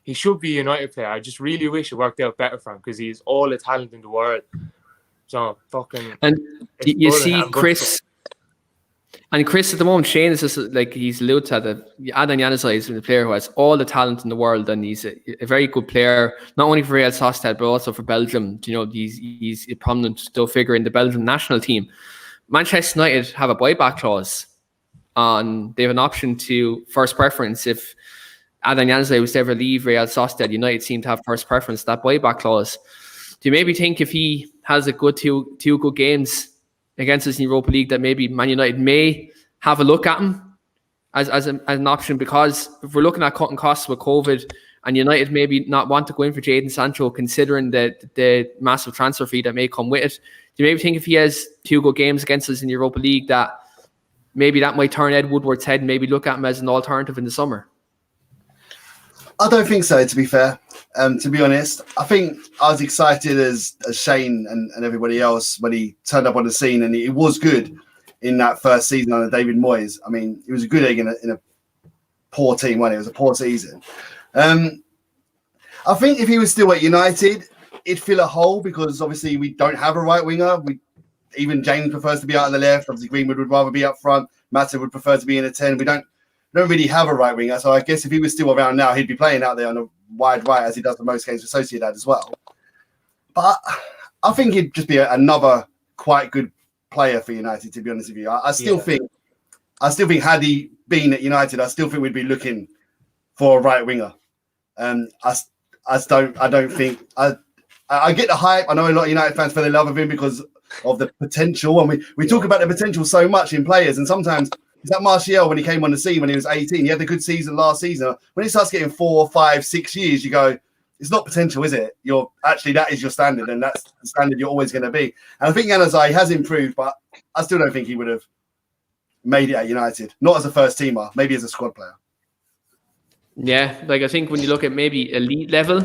He should be a United player. I just really wish it worked out better for him because he has all the talent in the world. So fucking. And you see Chris. And Chris, at the moment, Shane is just he's alluded to that Adnan Januzaj is a player who has all the talent in the world, and he's a very good player, not only for Real Sociedad but also for Belgium. He's a prominent figure in the Belgium national team. Manchester United have a buyback clause. They have an option to first preference if Adnan Januzaj was to ever leave Real Sociedad. United seem to have first preference, that buyback clause. Do you maybe think if he has a good two good games against us in Europa League, that maybe Man United may have a look at him as an option? Because if we're looking at cutting costs with COVID, and United maybe not want to go in for Jadon Sancho, considering the massive transfer fee that may come with it, do you maybe think if he has two good games against us in the Europa League, that maybe that might turn Ed Woodward's head and maybe look at him as an alternative in the summer? I don't think so, to be fair. To be honest, I think I was excited as Shane and everybody else when he turned up on the scene, and he was good in that first season under David Moyes. I mean, he was a good egg in a poor team, wasn't it? It was a poor season. I think if he was still at United, it'd fill a hole because obviously we don't have a right winger. Even James prefers to be out on the left. Obviously, Greenwood would rather be up front. Mata would prefer to be in a 10. We don't really have a right winger. So I guess if he was still around now, he'd be playing out there on a wide right as he does for most games for Sociedad as well. But I think he'd just be another quite good player for United, to be honest with you. I still think had he been at United, I still think we'd be looking for a right winger. I get the hype. I know a lot of United fans fell in love with him because of the potential. And we talk about the potential so much in players, and sometimes Is that Martial when he came on the scene when he was 18? He had a good season last season. When he starts getting 4, 5, 6 years, you go, it's not potential, is it? That is your standard, and that's the standard you're always going to be. And I think Januzaj has improved, but I still don't think he would have made it at United. Not as a first teamer, maybe as a squad player. Yeah, like I think when you look at maybe elite level,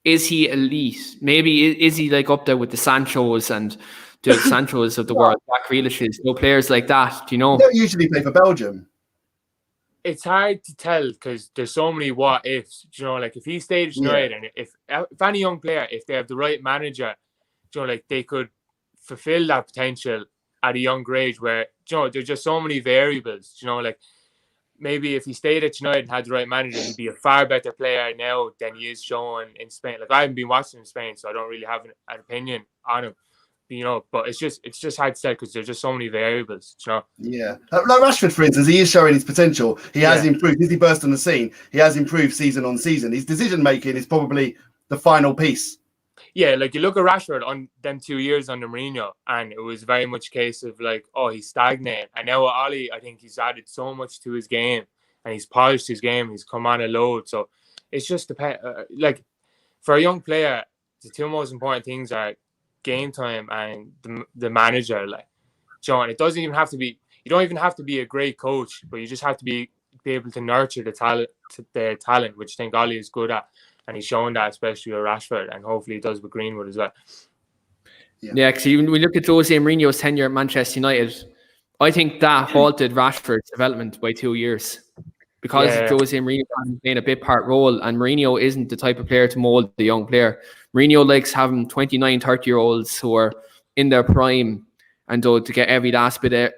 is he elite? Maybe is he like up there with the Sanchos and the Sanchos of the world, Jack Grealishes, no players like that, do you know? They don't usually play for Belgium. It's hard to tell because there's so many what ifs. You know, like if he stayed at United, and if any young player, if they have the right manager, you know, like they could fulfill that potential at a younger age. Where, you know, there's just so many variables. You know, like maybe if he stayed at United and had the right manager, he'd be a far better player now than he is showing in Spain. Like I haven't been watching in Spain, so I don't really have an opinion on him. You know, but it's just hard to say because there's just so many variables. You know. Yeah, like Rashford, for instance, he is showing his potential. He has improved. Since he burst on the scene, he has improved season on season. His decision making is probably the final piece. Yeah, like you look at Rashford on them 2 years under Mourinho, and it was very much a case of like, oh, he's stagnating. And now with Oli, I think he's added so much to his game, and he's polished his game. He's come on a load. So it's just like for a young player, the two most important things are game time and the manager. Like, John, it doesn't even have to be. You don't even have to be a great coach, but you just have to be able to nurture the talent, which I think Oli is good at. And he's shown that, especially with Rashford, and hopefully he does with Greenwood as well. Yeah, because when we look at Jose Mourinho's tenure at Manchester United, I think that halted Rashford's development by 2 years because Jose Mourinho hasn't playing a big part role, and Mourinho isn't the type of player to mould the young player. Mourinho likes having 29, 30-year-olds who are in their prime, and to get every last bit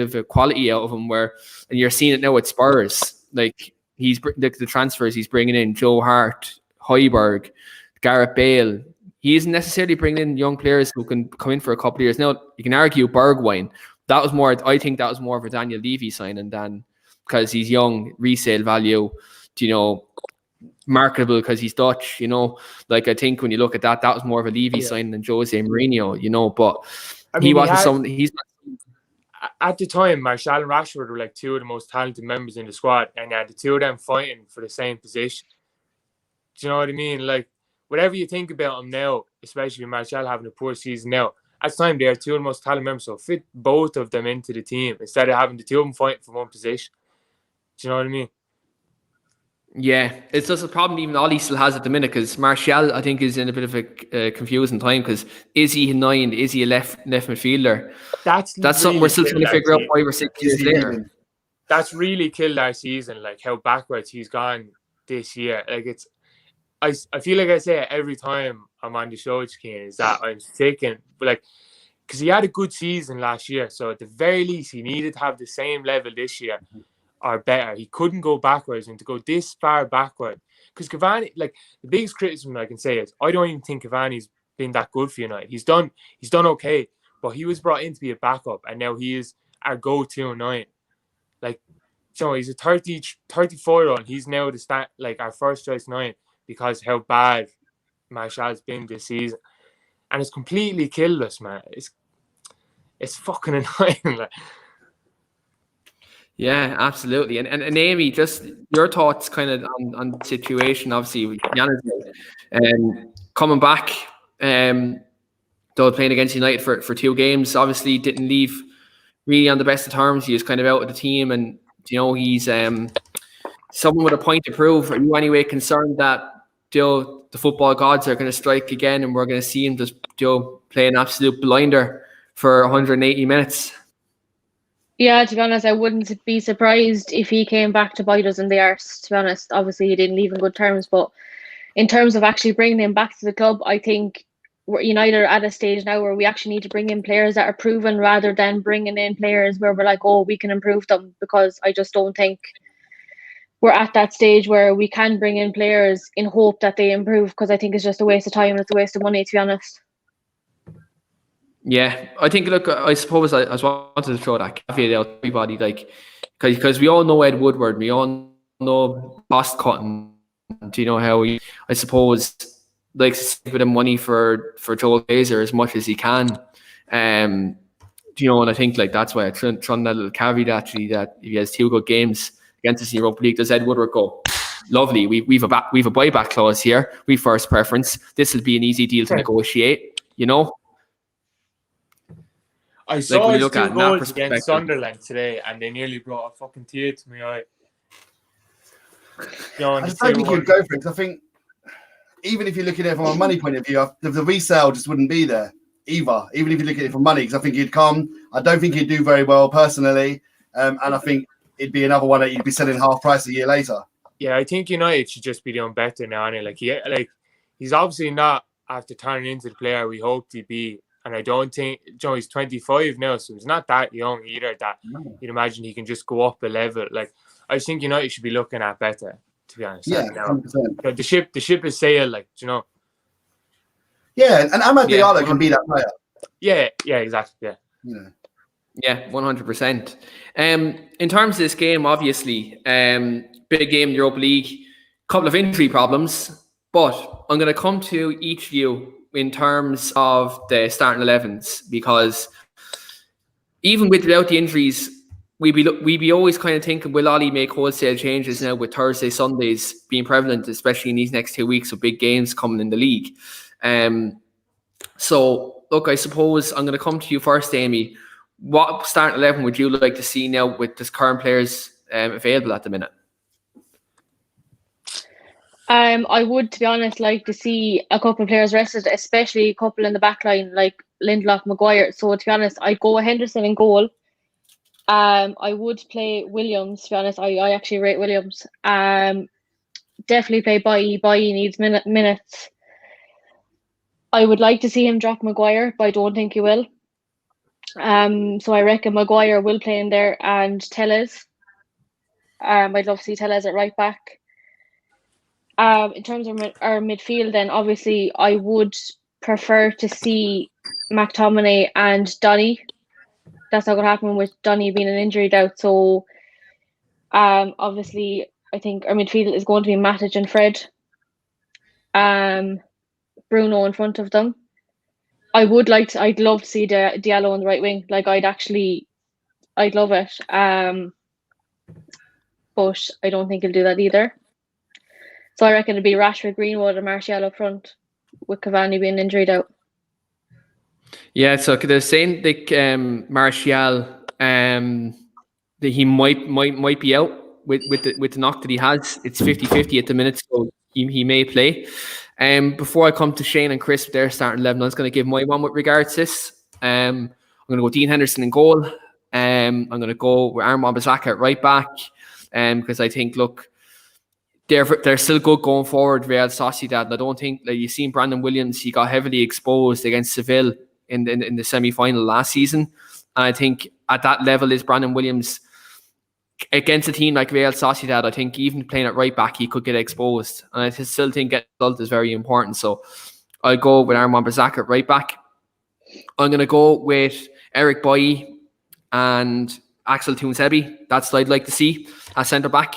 of a quality out of them. And you're seeing it now with Spurs, like the transfers he's bringing in, Joe Hart, Højbjerg, Gareth Bale. He isn't necessarily bringing in young players who can come in for a couple of years. Now, you can argue Bergwijn. I think that was more of a Daniel Levy signing than because he's young, resale value, you know, marketable because he's Dutch, you know. Like, I think when you look at that was more of a Levy signing than Jose Mourinho, you know. But I mean, he's at the time, Martial and Rashford were like two of the most talented members in the squad, and you had the two of them fighting for the same position. Do you know what I mean? Like, whatever you think about them now, especially Martial having a poor season now, at the time they are two of the most talented members, so fit both of them into the team instead of having the two of them fighting for one position. Do you know what I mean? Yeah, it's just a problem even Oli still has at the minute because Martial, I think, is in a bit of a confusing time because is he a 9? Is he a left midfielder? That's really something we're still trying to figure out 5 or 6 years later. That's really killed our season, like how backwards he's gone this year. Like I feel like I say it every time I'm on the show, Keane, is that I'm thinking, but like, because he had a good season last year, so at the very least he needed to have the same level this year. Or better. He couldn't go backwards, and to go this far backward, because Cavani, like the biggest criticism I can say is I don't even think Cavani's been that good for United. He's done okay, but he was brought in to be a backup, and now he is our go-to 9. Like, so he's a 34-year-old. He's now like our first choice 9 because how bad Martial's been this season, and it's completely killed us, man. It's fucking annoying. Like. Yeah, absolutely. And Amy, just your thoughts kind of on the situation, obviously, with Januzaj coming back, though playing against United for 2 games, obviously didn't leave really on the best of terms. He was kind of out of the team, and, you know, he's someone with a point to prove. Are you anyway concerned that, you know, the football gods are going to strike again and we're going to see him just, you know, play an absolute blinder for 180 minutes? Yeah, to be honest, I wouldn't be surprised if he came back to bite us in the arse, to be honest. Obviously, he didn't leave in good terms, but in terms of actually bringing him back to the club, I think United are at a stage now where we actually need to bring in players that are proven rather than bringing in players where we're like, oh, we can improve them, because I just don't think we're at that stage where we can bring in players in hope that they improve, because I think it's just a waste of time and it's a waste of money, to be honest. Yeah, I think, look, I suppose I wanted to throw that caveat out to everybody, like, because we all know Ed Woodward, we all know cost cutting, do you know how he, I suppose, likes to save a bit of money for Joel Glazer as much as he can. And I think like that's why I throw in that little caveat actually, that if he has 2 good games against us in Europa League, does Ed Woodward go, lovely, we've a buyback clause here, we first preference, this will be an easy deal to negotiate, I saw when you his look 2 at that goals perspective. against Sunderland today, and they nearly brought a fucking tear to my eye. I just don't think you'd go for it, because I think even if you look at it from a money point of view, the resale just wouldn't be there either, even if you look at it from money, because I think he'd come. I don't think he'd do very well personally, and I think it'd be another one that you'd be selling half price a year later. Yeah, I think United should just be doing better now. And he's obviously not after turning into the player we hoped he'd be. And I don't think, he's 25 now, so he's not that young either that you'd imagine he can just go up a level. Like, I think United should be looking at better, to be honest. Yeah, now, the ship is sailed, like, Yeah, and Amad Diallo can be that player. Yeah, exactly. Yeah. Yeah, 100%. In terms of this game, obviously, big game in the Europa League, couple of injury problems, but I'm going to come to each of you in terms of the starting 11s, because even without the injuries, we'd be always kind of thinking, will Ollie make wholesale changes now with Thursday, Sundays being prevalent, especially in these next 2 weeks of big games coming in the league. So, look, I suppose I'm going to come to you first, Amy. What starting 11 would you like to see now with the current players available at the minute? I would, to be honest, like to see a couple of players rested, especially a couple in the back line, like Lindelof, Maguire. So, to be honest, I'd go with Henderson in goal. I would play Williams, to be honest. I actually rate Williams. Definitely play Bailly. Bailly needs minutes. I would like to see him drop Maguire, but I don't think he will. So I reckon Maguire will play in there, and Tellez. I'd love to see Tellez at right back. In terms of our midfield, then obviously I would prefer to see McTominay and Donny. That's not going to happen with Donny being an injury out. So obviously I think our midfield is going to be Matic and Fred. Bruno in front of them. I'd love to see Diallo on the right wing. Like I'd love it. But I don't think he'll do that either. So I reckon it'd be Rashford, Greenwood, and Martial up front, with Cavani being injured out. Yeah, so they're saying that Martial, that he might be out with the knock that he has. It's 50-50 at the minute, so he may play. Before I come to Shane and Chris with their starting 11, I was going to give my one with regards to this. I'm going to go Dean Henderson in goal. I'm going to go with Aaron Wan-Bissaka at right back, because I think, look, they're still good going forward, Real Sociedad. And I don't think, like, you've seen Brandon Williams, he got heavily exposed against Seville in the semi-final last season. And I think at that level is Brandon Williams against a team like Real Sociedad. I think even playing at right back, he could get exposed. And I still think getting a result is very important. So I'll go with Aaron Wan-Bissaka at right back. I'm going to go with Eric Bailly and Axel Tuanzebe. That's what I'd like to see at centre back.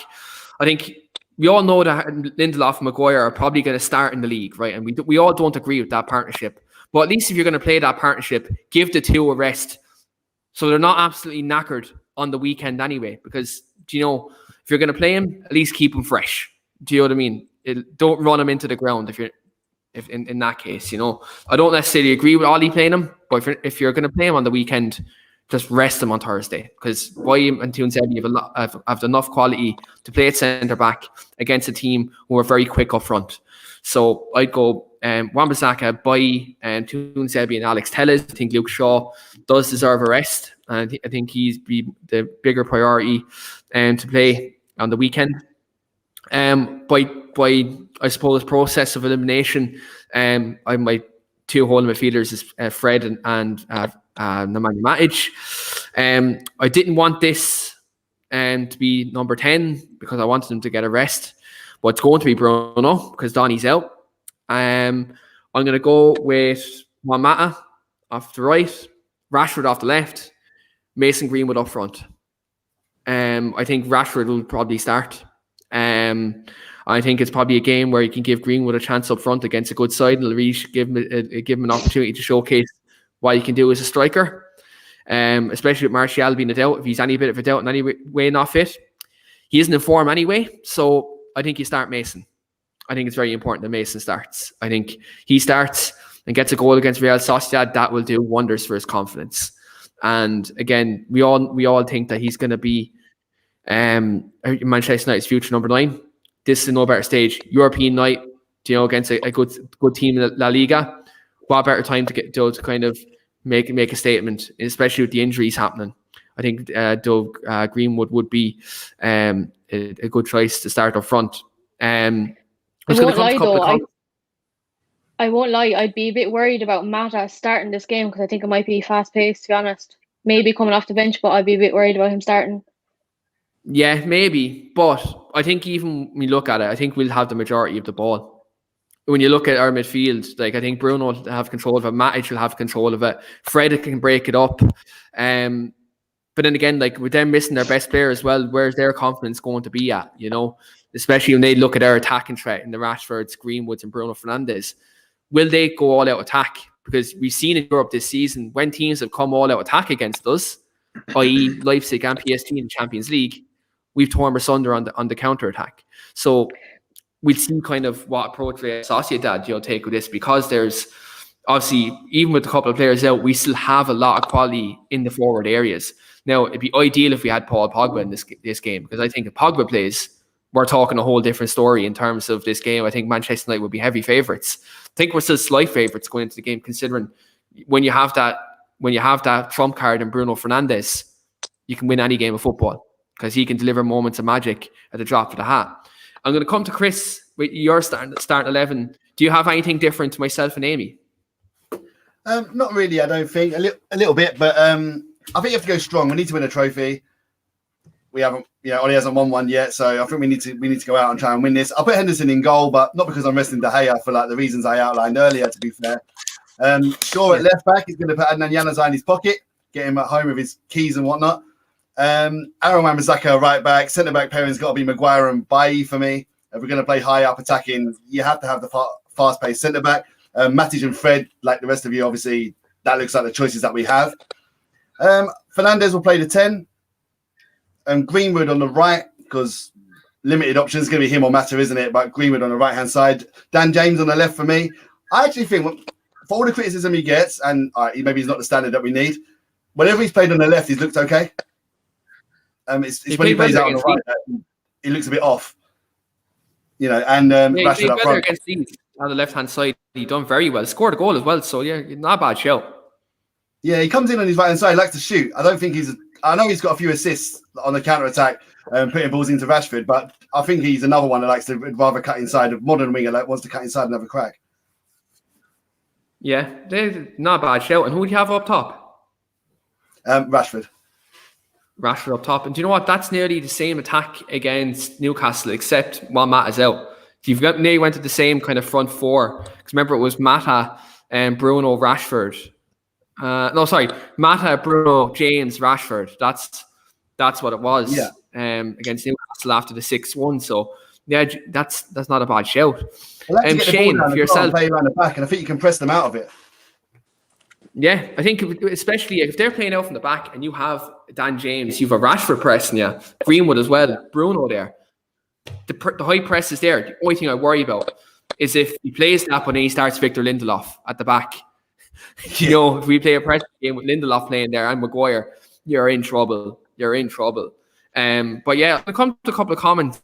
I think we all know that Lindelof and Maguire are probably going to start in the league, right? And we all don't agree with that partnership. But at least if you're going to play that partnership, give the two a rest, so they're not absolutely knackered on the weekend anyway. Because, if you're going to play him, at least keep him fresh. Do you know what I mean? Don't run him into the ground if in that case. I don't necessarily agree with Ollie playing him, but if you're going to play him on the weekend, just rest him on Thursday, because Boyum and Tuanzebe have enough quality to play at centre back against a team who are very quick up front. So I'd go Wan-Bissaka, Bailly, Tuanzebe, and Alex Tellez. I think Luke Shaw does deserve a rest, and I think he's the bigger priority to play on the weekend. By I suppose process of elimination, my two holding midfielders is Fred and Nemanja Matic. I didn't want this to be number 10 because I wanted him to get a rest, but it's going to be Bruno because Donny's out. I'm going to go with Juan Mata off the right, Rashford off the left, Mason Greenwood up front. I think Rashford will probably start. I think it's probably a game where you can give Greenwood a chance up front against a good side, and it'll really give him an opportunity to showcase what he can do as a striker. especially with Martial being a doubt. If he's any bit of a doubt in any way not fit, he isn't in form anyway. So I think you start Mason. I think it's very important that Mason starts. I think he starts and gets a goal against Real Sociedad. That will do wonders for his confidence. And again, we all think that he's going to be Manchester United's future number 9. This is a no better stage. European night, against a good team in La Liga. What better time to get to kind of make a statement, especially with the injuries happening. I think Doug Greenwood would be a good choice to start up front. I won't lie, I'd be a bit worried about Mata starting this game because I think it might be fast paced, to be honest. Maybe coming off the bench, but I'd be a bit worried about him starting. Yeah, maybe. But I think even when you look at it, I think we'll have the majority of the ball. When you look at our midfield, I think Bruno will have control of it. Matic will have control of it. Fred can break it up. But then again, with them missing their best player as well, where's their confidence going to be at? Especially when they look at our attacking threat in the Rashfords, Greenwoods, and Bruno Fernandes. Will they go all out attack? Because we've seen in Europe this season when teams have come all out attack against us, i.e. Leipzig and PSG in the Champions League, we've torn asunder on the counter attack. So we'll see kind of what approach Sociedad take with this, because there's obviously, even with a couple of players out, we still have a lot of quality in the forward areas. Now, it'd be ideal if we had Paul Pogba in this game, because I think if Pogba plays, we're talking a whole different story in terms of this game. I think Manchester United would be heavy favourites. I think we're still slight favourites going into the game, considering when you have that trump card in Bruno Fernandes, you can win any game of football because he can deliver moments of magic at the drop of the hat. I'm going to come to Chris with your start 11. Do you have anything different to myself and Amy? Not really, I don't think. A little bit, but I think you have to go strong. We need to win a trophy. We haven't, Ollie hasn't won one yet, so I think we need to go out and try and win this. I'll put Henderson in goal, but not because I'm resting De Gea for the reasons I outlined earlier, to be fair. Shaw at left back, he's going to put Adnan Januzaj in his pocket, get him at home with his keys and whatnot. Aaron Wan-Bissaka right back. Centre back pairing's got to be Maguire and Bailly for me. If we're going to play high up attacking, you have to have the fast paced centre back. Matic and Fred, like the rest of you, obviously, that looks like the choices that we have. Fernandes will play the 10. Greenwood on the right, because limited options, going to be him or Mata, isn't it? But Greenwood on the right-hand side. Dan James on the left for me. I actually think, for all the criticism he gets, and maybe he's not the standard that we need, whenever he's played on the left, he's looked okay. It's when he plays out on the right that he looks a bit off. And Rashford up front. Against Leeds on the left-hand side, he done very well. Scored a goal as well, so yeah, not a bad show. Yeah, he comes in on his right-hand side, likes to shoot. I know he's got a few assists on the counter-attack, putting balls into Rashford, but I think he's another one that likes to rather cut inside. A modern winger wants to cut inside and have a crack. Yeah, they're not a bad shout. And who do you have up top? Rashford up top. And do you know what? That's nearly the same attack against Newcastle, except one Mata's out. You've got nearly went to the same kind of front four. Because remember, it was Mata and Bruno, Rashford. Mata, Bruno, James, Rashford. That's what it was. Yeah. Against Newcastle after the 6-1. So yeah, that's not a bad shout. Shane, for yourself, play around the back, and I think you can press them out of it. Yeah, I think especially if they're playing out from the back and you have Dan James, you have a Rashford pressing you, Greenwood as well, Bruno there. The high press is there. The only thing I worry about is if he plays that, but then he starts Victor Lindelof at the back. If we play a press game with Lindelof playing there and Maguire, you're in trouble. But yeah, I'll come to a couple of comments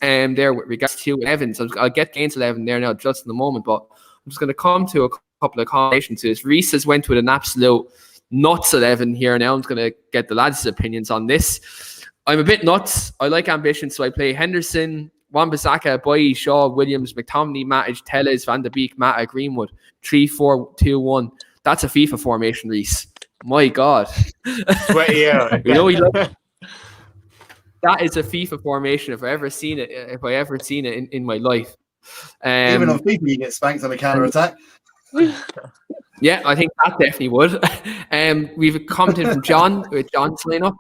there with regards to Evans. I'll get into 11 there now just in a moment, but I'm just going to come to a couple of comments to this. Reese has went with an absolute nuts 11 here now. I'm just going to get the lads' opinions on this. I'm a bit nuts. I like ambition, so I play Henderson, Wan-Bissaka, Bailly, Shaw, Williams, McTominay, Matic, Telles, Van de Beek, Mata, Greenwood. 3-4-2-1. That's a FIFA formation, Reese. My God. Yeah. That is a FIFA formation if I ever seen it in my life. Even on FIFA, you get spanked on a counter attack. Yeah, I think that definitely would. We've commented from John with John's lineup.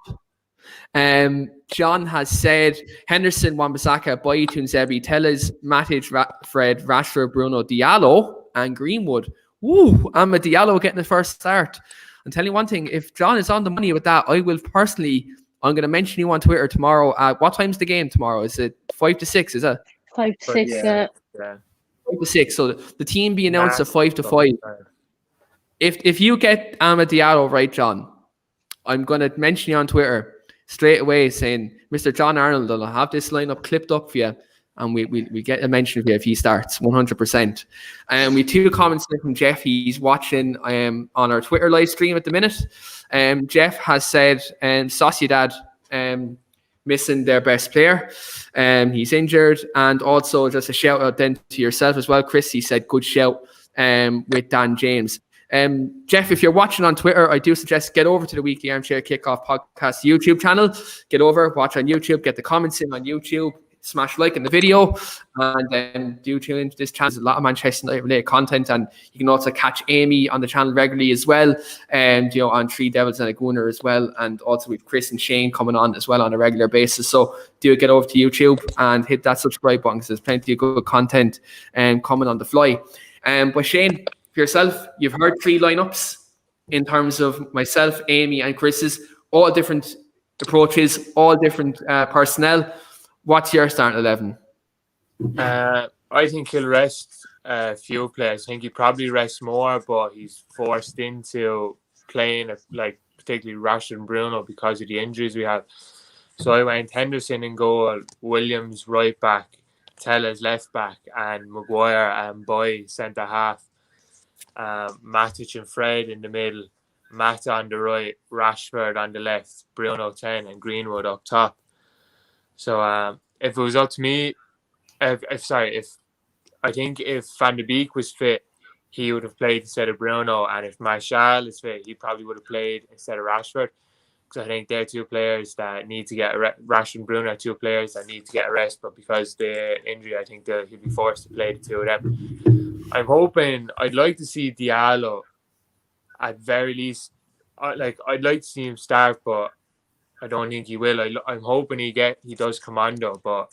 John has said Henderson, Wan-Bissaka, Bailly, Tuanzebe, Telles, Matic, Fred, Rashford, Bruno, Diallo, and Greenwood. Woo! I'm a Diallo getting the first start. And tell you one thing, if John is on the money with that, I'm going to mention you on Twitter tomorrow. What time's the game tomorrow? Is it 5 to 6? Is it 5 to 6? Yeah. 5 to 6? So the team be announced at 5 to 5. If you get Amad Diallo right, John, I'm going to mention you on Twitter straight away saying, Mr. John Arnold, I'll have this lineup clipped up for you. And we get a mention of you if he starts 100%. And we have 2 comments from Jeff. He's watching on our Twitter live stream at the minute. Jeff has said Sociedad missing their best player. He's injured. And also just a shout out then to yourself as well, Chris. He said good shout with Dan James. Jeff, if you're watching on Twitter, I do suggest get over to the Weekly Armchair Kickoff Podcast YouTube channel. Get over, watch on YouTube, get the comments in on YouTube. Smash like in the video, and then do tune into this channel. There's a lot of Manchester United related content, and you can also catch Amy on the channel regularly as well, and on Three Devils and a Gooner as well, and also with Chris and Shane coming on as well on a regular basis. So do get over to YouTube and hit that subscribe button because there's plenty of good content coming on the fly. But Shane, for yourself, you've heard 3 lineups in terms of myself, Amy, and Chris's, all different approaches, all different personnel. What's your starting 11? I think he'll rest a few players. I think he probably rests more, but he's forced into playing particularly Rashford and Bruno because of the injuries we have. So I went Henderson in goal, Williams right back, Tellez left back, and Maguire and Boy centre half. Matic and Fred in the middle, Mata on the right, Rashford on the left, Bruno 10, and Greenwood up top. So if it was up to me, if I think if Van de Beek was fit, he would have played instead of Bruno, and if Martial is fit, he probably would have played instead of Rashford. Because I think they're 2 players that need to get Rashford and Bruno are 2 players that need to get a rest, but because the injury, I think he'll be forced to play the 2 of them. I'd like to see Diallo at very least. I'd like to see him start, but I don't think he will. I'm hoping he does commando, but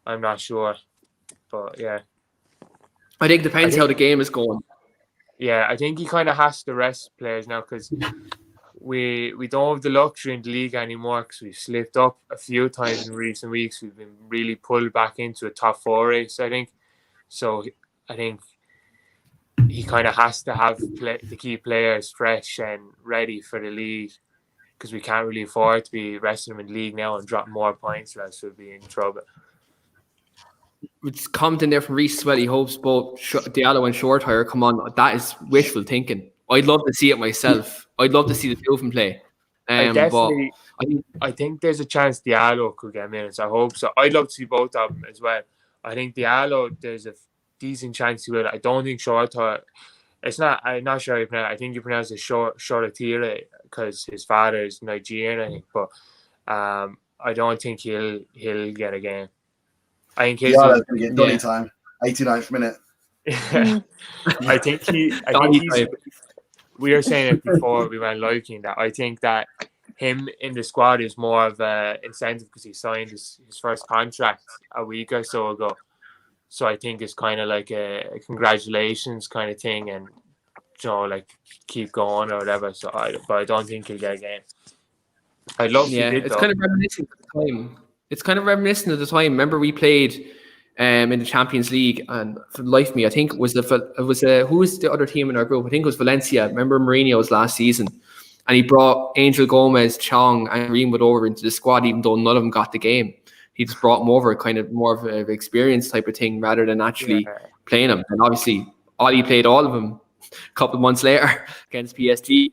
I'm not sure. But yeah, I think it depends how the game is going. Yeah, I think he kind of has to rest players now because we don't have the luxury in the league anymore because we've slipped up a few times in recent weeks. We've been really pulled back into a top 4 race, I think. So I think he kind of has to have the key players fresh and ready for the league, because we can't really afford to be resting them in the league now and drop more points, else we'll be in trouble. It's commenting there from Reese as well. He hopes both Diallo and Shortire come on. That is wishful thinking. I'd love to see it myself. I'd love to see the 2 of them play. I think there's a chance Diallo could get minutes. I hope so. I'd love to see both of them as well. I think Diallo, there's a decent chance he will. I don't think Shortire. I'm not sure how you pronounce it. I think you pronounce it Shortire because his father is Nigerian, I think. But I don't think he'll get a game. I think he's going to get Donny time, 89th minute. I think he's. We were saying it before we went liking that. I think that him in the squad is more of an incentive because he signed his first contract a week or so ago. So I think it's kind of like a congratulations kind of thing, and keep going or whatever. So but I don't think he'll get a game. I'd love to. It's kind of reminiscent of the time. It's kind of reminiscent of the time. Remember we played in the Champions League, and for the life of me, I think who was the other team in our group? I think it was Valencia. Remember Mourinho's last season, and he brought Angel Gomez, Chong, and Greenwood over into the squad, even though none of them got the game. He just brought them over, kind of more of an experience type of thing, rather than actually playing them. And obviously, Ollie played all of them a couple of months later against PSG.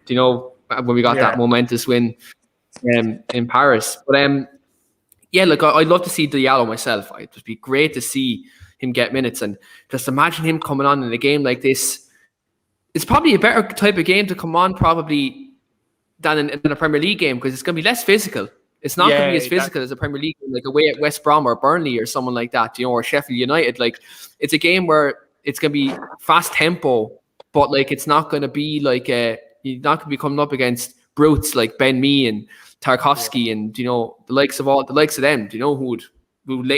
Do you know when we got that momentous win in Paris? But I'd love to see Diallo myself. It'd just be great to see him get minutes, and just imagine him coming on in a game like this. It's probably a better type of game to come on probably than in a Premier League game, because it's going to be less physical. It's not going to be as physical as a Premier League game, like away at West Brom or Burnley or someone like that, or Sheffield United. Like, it's a game where it's going to be fast tempo, but it's not going to be you're not going to be coming up against brutes like Ben Mee and Tarkovsky and the likes of them.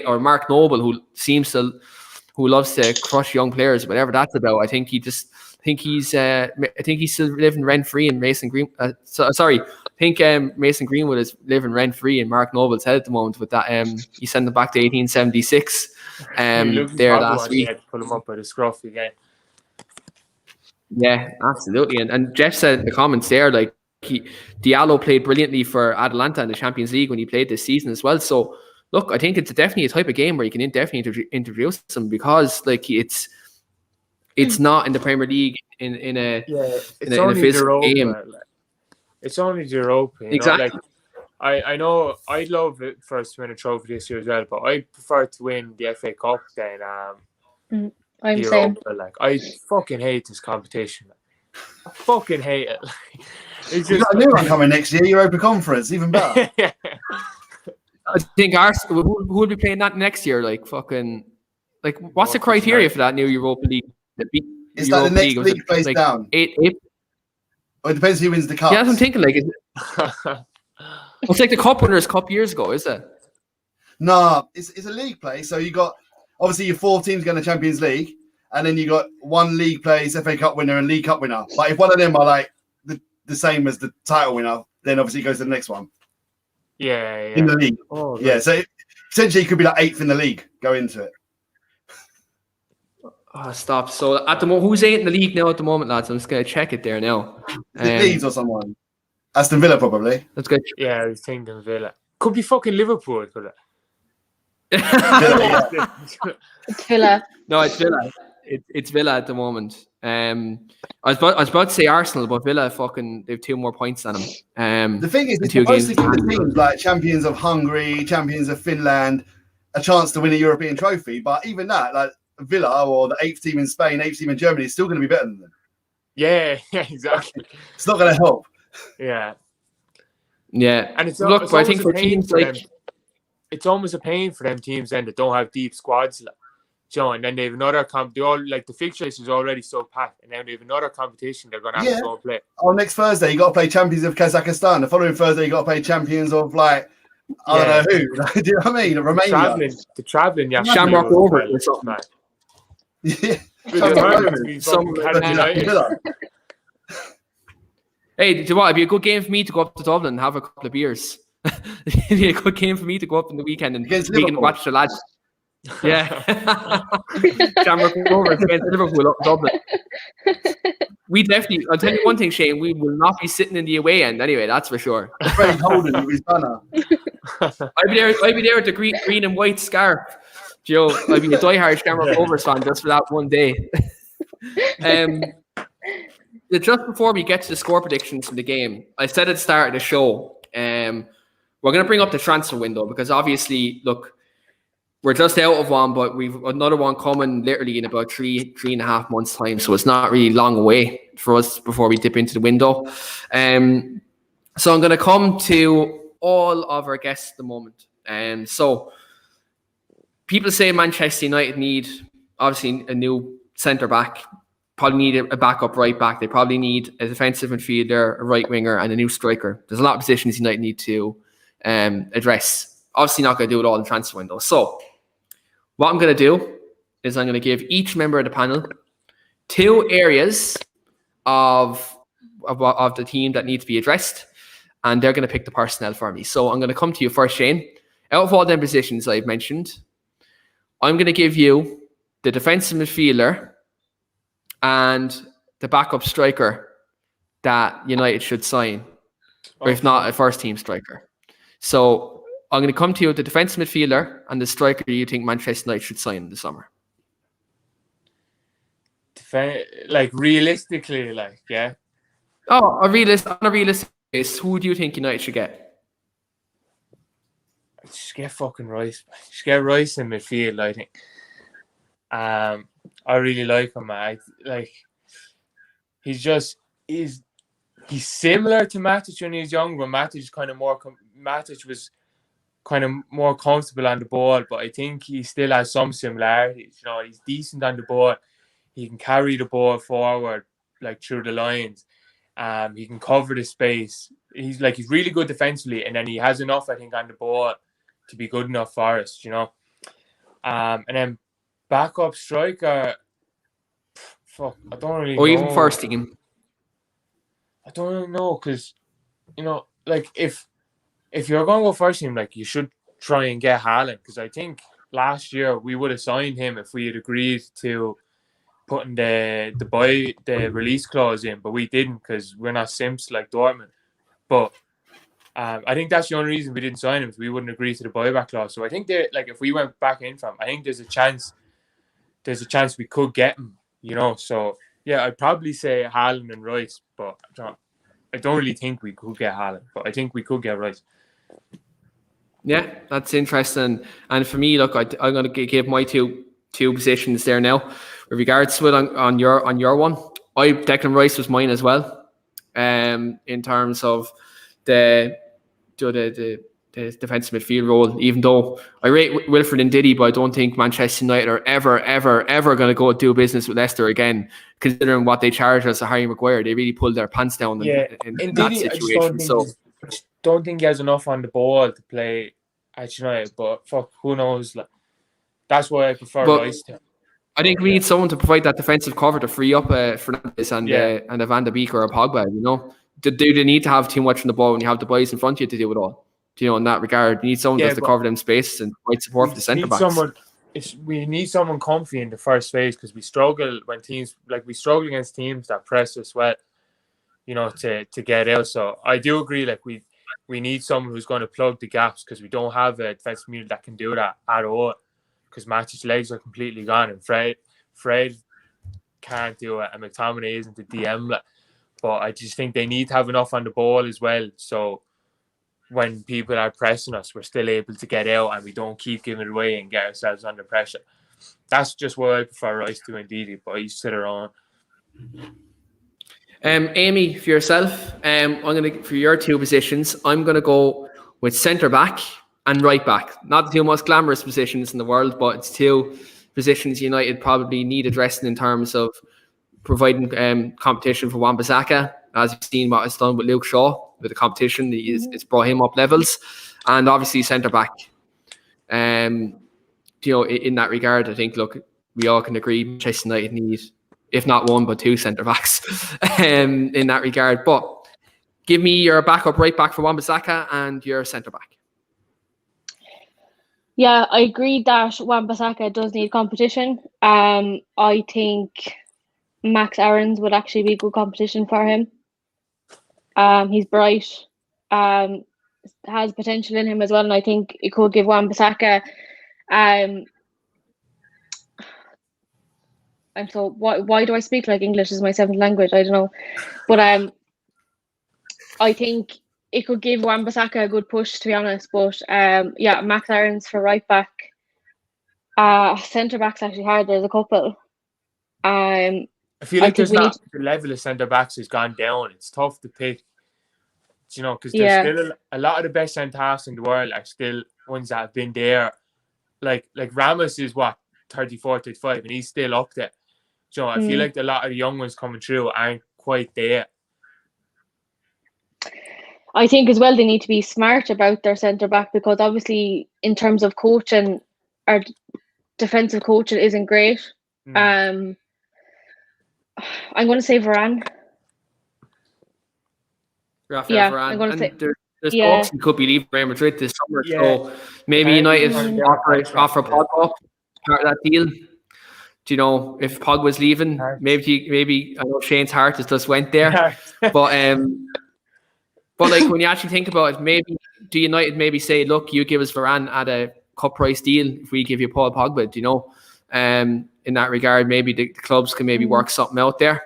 Or Mark Noble, who who loves to crush young players, whatever that's about. I think he's still living rent free in Mason Green. I think Mason Greenwood is living rent free in Mark Noble's head at the moment with that. He sent them back to 1876 there last week. To pull him up by the scruff again. Yeah, absolutely. And Jeff said in the comments there, like Diallo played brilliantly for Atalanta in the Champions League when he played this season as well. So look, I think it's definitely a type of game where you can definitely introduce them, because like it's not in the Premier League in a physical game. It's only Europa. Exactly. I know I'd love it for us to win a trophy this year as well, but I prefer to win the FA Cup than I'm saying. Like, I fucking hate this competition. I fucking hate it. It's You've got a new one coming next year, Europa Conference, even better. Yeah. I think Arsenal, who will be playing that next year? Like fucking, like what's the criteria for that new Europa League? It's like the next league plays down. Well, it depends who wins the cup. Yeah, that's what I'm thinking. Like, it's like the Cup Winners' Cup years ago, is it? No, it's a league play. So you got obviously your 4 teams going to Champions League, and then you got one league plays FA Cup winner and League Cup winner. But if one of them are like the same as the title winner, then obviously it goes to the next one. Yeah. In the league. Oh, yeah. So essentially, it could be like 8th in the league. Go into it. Oh, stop. So at the moment, who's 8th in the league now at the moment, lads? I'm just going to check it there now. Is it Leeds or someone? Aston Villa, probably. That's good. Yeah, I was thinking Villa. Could be fucking Liverpool, could it? It's Villa. No, it's Villa. It's Villa at the moment. I was about to say Arsenal, but Villa they have 2 more points than them. The thing is, it's supposed to give the teams like champions of Hungary, champions of Finland, a chance to win a European trophy. But even that, like Villa or the 8th team in Spain, 8th team in Germany, is still going to be better than them. Yeah, exactly. It's not going to help. Yeah. And I think for teams like it's almost a pain for them teams then that don't have deep squads, like, and then they have another the fixture list is already so packed, and then they have another competition they're going to have to go and play. Oh, next Thursday you got to play champions of Kazakhstan. The following Thursday you got to play champions of like I don't know who. Do you know what I mean? Romania. The traveling. Yeah. Shamrock Rovers or something. Yeah. Hey, do you know what? It'd be a good game for me to go up to Dublin and have a couple of beers. It'd be a good game for me to go up in the weekend and we can watch the lads. Yeah. Shamrock Rovers against Liverpool up in Dublin. We definitely, I'll tell you one thing, Shane, we will not be sitting in the away end anyway, that's for sure. Freddie Holden with his banner. I'll be there with the green and white scarf. Joe, I'll be a diehard Shamrock Rovers fan just for that one day. Just before we get to the score predictions from the game, I said at the start of the show, we're going to bring up the transfer window because obviously, look, we're just out of one, but we've another one coming literally in about 3.5 months' time. So it's not really long away for us before we dip into the window. So I'm going to come to all of our guests at the moment. So people say Manchester United need, obviously, a new centre-back. Probably need a backup right back. They probably need a defensive midfielder, a right winger, and a new striker. There's a lot of positions United need to address. Obviously not going to do it all in transfer window. So what I'm going to do is I'm going to give each member of the panel 2 areas of the team that need to be addressed, and they're going to pick the personnel for me. So I'm going to come to you first, Shane. Out of all them positions I've mentioned, I'm going to give you the defensive midfielder and the backup striker that United should sign, or if not, a first-team striker. So I'm going to come to you with the defensive midfielder and the striker you think Manchester United should sign in the summer. Like realistically, like, yeah. Oh, on a realistic basis, who do you think United should get? Just get fucking Rice. Just get Rice in midfield, I think. I really like him, man. He's similar to Matic when he was young, but Matic was kind of more comfortable on the ball, but I think he still has some similarities. He's decent on the ball. He can carry the ball forward, like through the lines. He can cover the space. He's really good defensively, and then he has enough, I think, on the ball to be good enough for us. And then backup striker. Fuck, I don't really know. Or even first team. I don't really know, because, you know, like, if you're going to go first team, like, you should try and get Haaland, because I think last year we would have signed him if we had agreed to putting the release clause in, but we didn't, because we're not simps like Dortmund. But I think that's the only reason we didn't sign him, because we wouldn't agree to the buyback clause. So I think that, like, if we went back in from, I think there's a chance we could get him, you know. So yeah, I'd probably say Haaland and Rice, but I don't really think we could get Haaland, but I think we could get Rice. Yeah, that's interesting. And for me, look, I'm going to give my two positions there now. With regards to it on your one, Declan Rice was mine as well. In terms of the defensive midfield role, even though I rate Wilfred and Diddy, but I don't think Manchester United are ever going to go do business with Leicester again, considering what they charge us at Harry Maguire. They really pulled their pants down in that Diddy, situation. I don't think he has enough on the ball to play at United, but fuck, who knows? Like, that's why I prefer Rice to. I think we need someone to provide that defensive cover to free up Fernandes and a Van de Beek or a Pogba, you know. Do they need to have too much on the ball when you have the boys in front of you to do it all? Do you know, in that regard, you need someone just to cover them spaces and provide support for the centre-backs. We need someone comfy in the first phase, because we struggle against teams that press us well, you know, to get out. So I do agree, like, we need someone who's going to plug the gaps, because we don't have a defensive midfielder that can do that at all, because Matic's legs are completely gone, and Fred can't do it, and McTominay isn't the DM. But I just think they need to have enough on the ball as well, so when people are pressing us, we're still able to get out and we don't keep giving it away and get ourselves under pressure. That's just why I prefer Rice to Ndidi, but he's to their own. Amy, for yourself, for your two positions, I'm gonna go with centre back and right back. Not the two most glamorous positions in the world, but it's two positions United probably need addressing in terms of providing competition for Wan-Bissaka. As you've seen what it's done with Luke Shaw with the competition, it's brought him up levels, and obviously centre back. You know, in that regard, I think, look, we all can agree Manchester United need, if not one, but two centre backs in that regard. But give me your backup right back for Wan-Bissaka and your centre back. Yeah, I agree that Wan-Bissaka does need competition. I think Max Aarons would actually be good competition for him. He's bright, has potential in him as well, and I think it could give Wan-Bissaka. And so why do I speak like English is my seventh language? I don't know, but I think it could give Wan-Bissaka a good push, to be honest. But yeah, Max Aarons for right back. Centre back's actually hard. There's a couple. I feel like the level of centre backs has gone down. It's tough to pick, you know, because there's still a lot of the best centre halves in the world are still ones that have been there. Like Ramos is 34, 35, and he's still up there. You know, I feel like a lot of the young ones coming through aren't quite there. I think as well they need to be smart about their centre back, because obviously in terms of coaching, our defensive coaching isn't great. I'm going to say Varane. Varane. I'm going to say. There's talks he could be leaving Real Madrid this summer, so maybe United offer Pogba part of that deal. Do you know, if Pogba's leaving, maybe I know Shane's heart has just went there, but like when you actually think about it, maybe do United maybe say, look, you give us Varane at a cut price deal if we give you Paul Pogba, do you know? In that regard, maybe the clubs can maybe work something out there.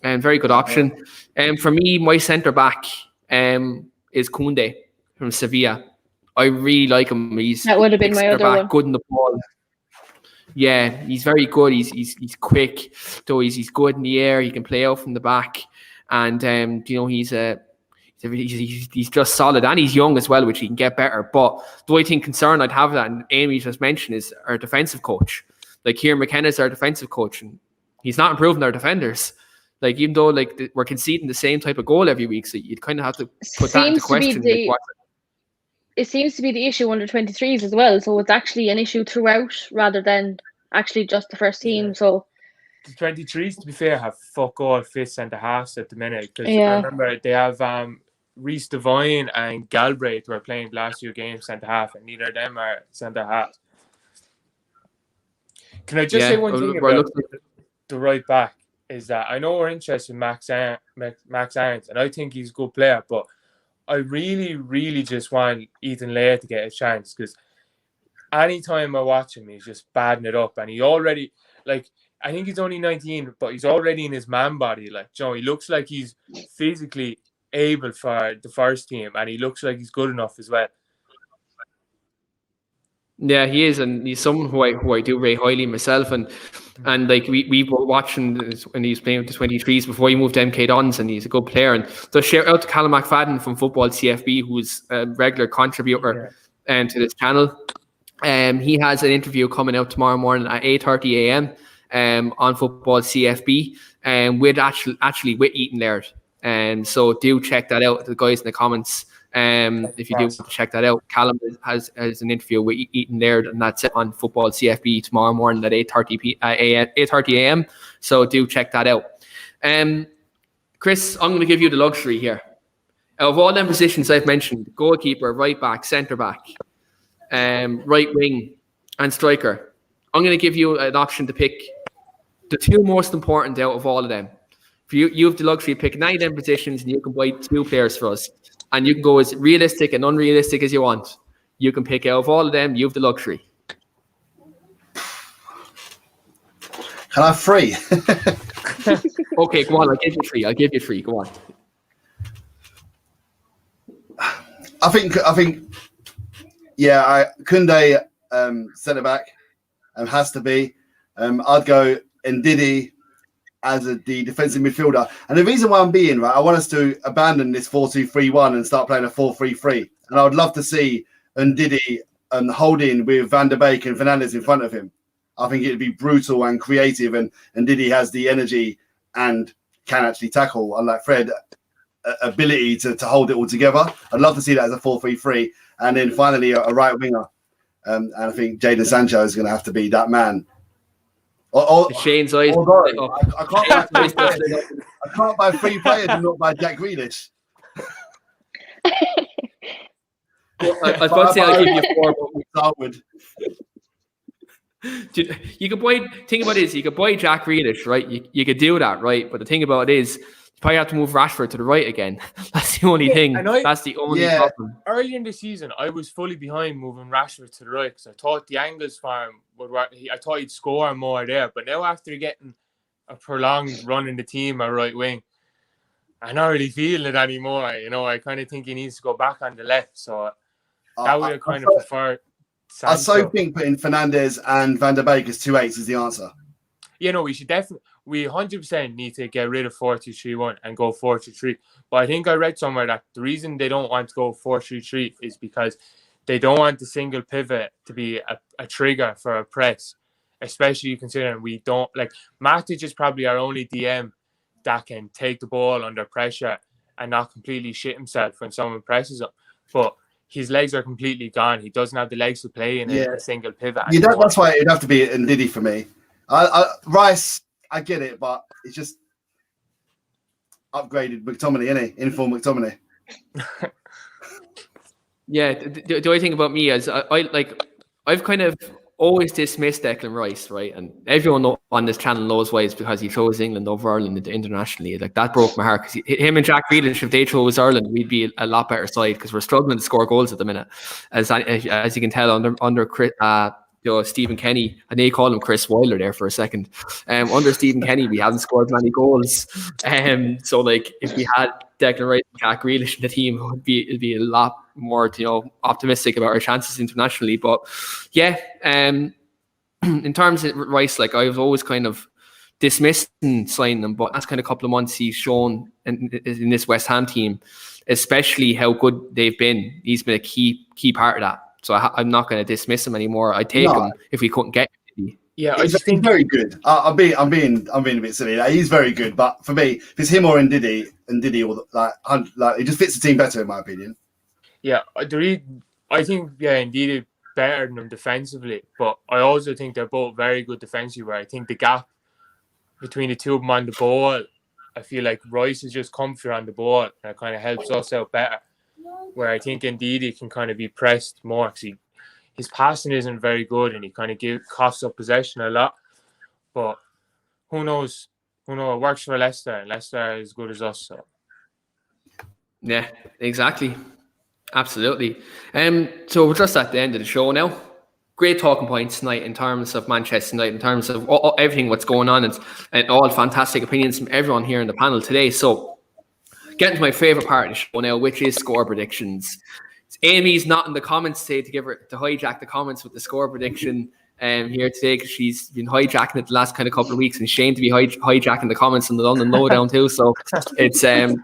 And very good option. For me, my centre back is Koundé from Sevilla. I really like him. That would have been my other one. Good in the ball. Yeah, he's very good. He's quick, though he's good in the air. He can play out from the back, and you know, he's just solid, and he's young as well, which he can get better. But the only thing concern I'd have that, and Amy just mentioned, is our defensive coach. Like Kieran McKenna's our defensive coach, and he's not improving our defenders. Like, even though we're conceding the same type of goal every week, so you'd kind of have to put that into question. It seems to be the issue under 23s as well. So it's actually an issue throughout rather than actually just the first team. Yeah. So The 23s, to be fair, have fuck all fit centre halves at the minute. Because Yeah. remember, they have Reece Devine and Galbraith who are playing the last few games centre half, and neither of them are centre half. Can I just say one thing about the right back? Is that I know we're interested in Max Aarons, and I think he's a good player, but I really, really just want Ethan Laird to get a chance, because anytime I watch him, he's just badding it up, and he already, like, I think he's only 19, but he's already in his man body. Like, Joe, he looks like he's physically able for the first team, and he looks like he's good enough as well. Yeah, he is, and he's someone who I do rate highly myself, and like we were watching when he was playing with the 23s before he moved to MK Dons, and he's a good player. And so shout out to Callum McFadden from Football CFB, who's a regular contributor to this channel. He has an interview coming out tomorrow morning at 8:30 a.m. On Football CFB, with actually with Ethan Laird. And so do check that out, the guys in the comments. If you do want to check that out, Callum has an interview with Ethan Laird, and that's it on Football CFB tomorrow morning at 8:30 a.m. So do check that out. Chris, I'm going to give you the luxury here. Out of all them positions I've mentioned, goalkeeper, right back, centre back, right wing, and striker, I'm going to give you an option to pick the two most important out of all of them. For you have the luxury of picking any of them positions, and you can buy two players for us. And you can go as realistic and unrealistic as you want. You can pick out of all of them. You have the luxury. Can I have three? Okay, go on. I'll give you three. Go on. I think. Yeah, Koundé centre back has to be. I'd go Ndidi as the defensive midfielder. And the reason why I'm being, right, I want us to abandon this 4-2-3-1 and start playing a 4-3-3. And I would love to see Ndidi holding with Van der Beek and Fernandes in front of him. I think it'd be brutal and creative, and Ndidi has the energy and can actually tackle, unlike Fred, ability to hold it all together. I'd love to see that as a 4-3-3. And then finally a right winger. And I think Jadon Sancho is going to have to be that man. Shane's eyes. I can't buy three players and not buy Jack Grealish. I was about to say I'll give you four, but we start with. You could buy. Thing about it is you could buy Jack Grealish, right? You could do that, right? But the thing about it is you probably have to move Rashford to the right again. That's the only thing. That's the only problem. Early in the season, I was fully behind moving Rashford to the right because I thought the angles for him would work. I thought he'd score more there. But now after getting a prolonged run in the team at right wing, I'm not really feeling it anymore. You know, I kind of think he needs to go back on the left. So that way I kind of prefer Sancho. I so think putting Fernandes and Van der Beek as 2-8s is the answer. You know, we 100% need to get rid of 4-2-3-1 and go 4-2-3. But I think I read somewhere that the reason they don't want to go 4-3-3 is because they don't want the single pivot to be a trigger for a press, especially considering we don't, like, Matic is probably our only DM that can take the ball under pressure and not completely shit himself when someone presses him. But his legs are completely gone. He doesn't have the legs to play in a single pivot. That's why it'd have to be Ndidi for me. Rice, I get it, but it's just upgraded McTominay, innit? Informed McTominay. Yeah, the only thing about me is I've kind of always dismissed Declan Rice, right? And everyone on this channel knows why. It's because he chose England over Ireland internationally. Like, that broke my heart, because him and Jack Grealish, if they chose Ireland, we'd be a lot better side, because we're struggling to score goals at the minute, as you can tell under Chris, Stephen Kenny, and they call him Chris Wilder there for a second. Under Stephen Kenny, we haven't scored many goals. So, like, if we had Declan Rice and Jack Grealish in the team, it'd be a lot more, optimistic about our chances internationally. But yeah, in terms of Rice, like, I was always kind of dismissing signing him, but that's kind of a couple of months he's shown in this West Ham team, especially how good they've been. He's been a key part of that. So I'm not going to dismiss him anymore. I'd take him if we couldn't get him. Yeah, I just think very good. I'm being a bit silly. Like, he's very good, but for me, if it's him or Ndidi, like, he just fits the team better, in my opinion. Yeah, I think Ndidi better than them defensively, but I also think they're both very good defensively. Where I think the gap between the two of them on the ball, I feel like Rice is just comfier on the ball, and it kind of helps us out better. Where I think Ndidi can kind of be pressed more because his passing isn't very good, and he kind of coughs up possession a lot. But who knows? It works for Leicester, and Leicester is as good as us. So Yeah, exactly. Absolutely. So we're just at the end of the show now. Great talking points tonight in terms of Manchester United, in terms of everything what's going on, and all fantastic opinions from everyone here in the panel today. So getting to my favourite part of the show now, which is score predictions. Amy's not in the comments today to hijack the comments with the score prediction here today, because she's been hijacking it the last kind of couple of weeks, and Shane to be hijacking the comments on the London Lowdown too. So it's the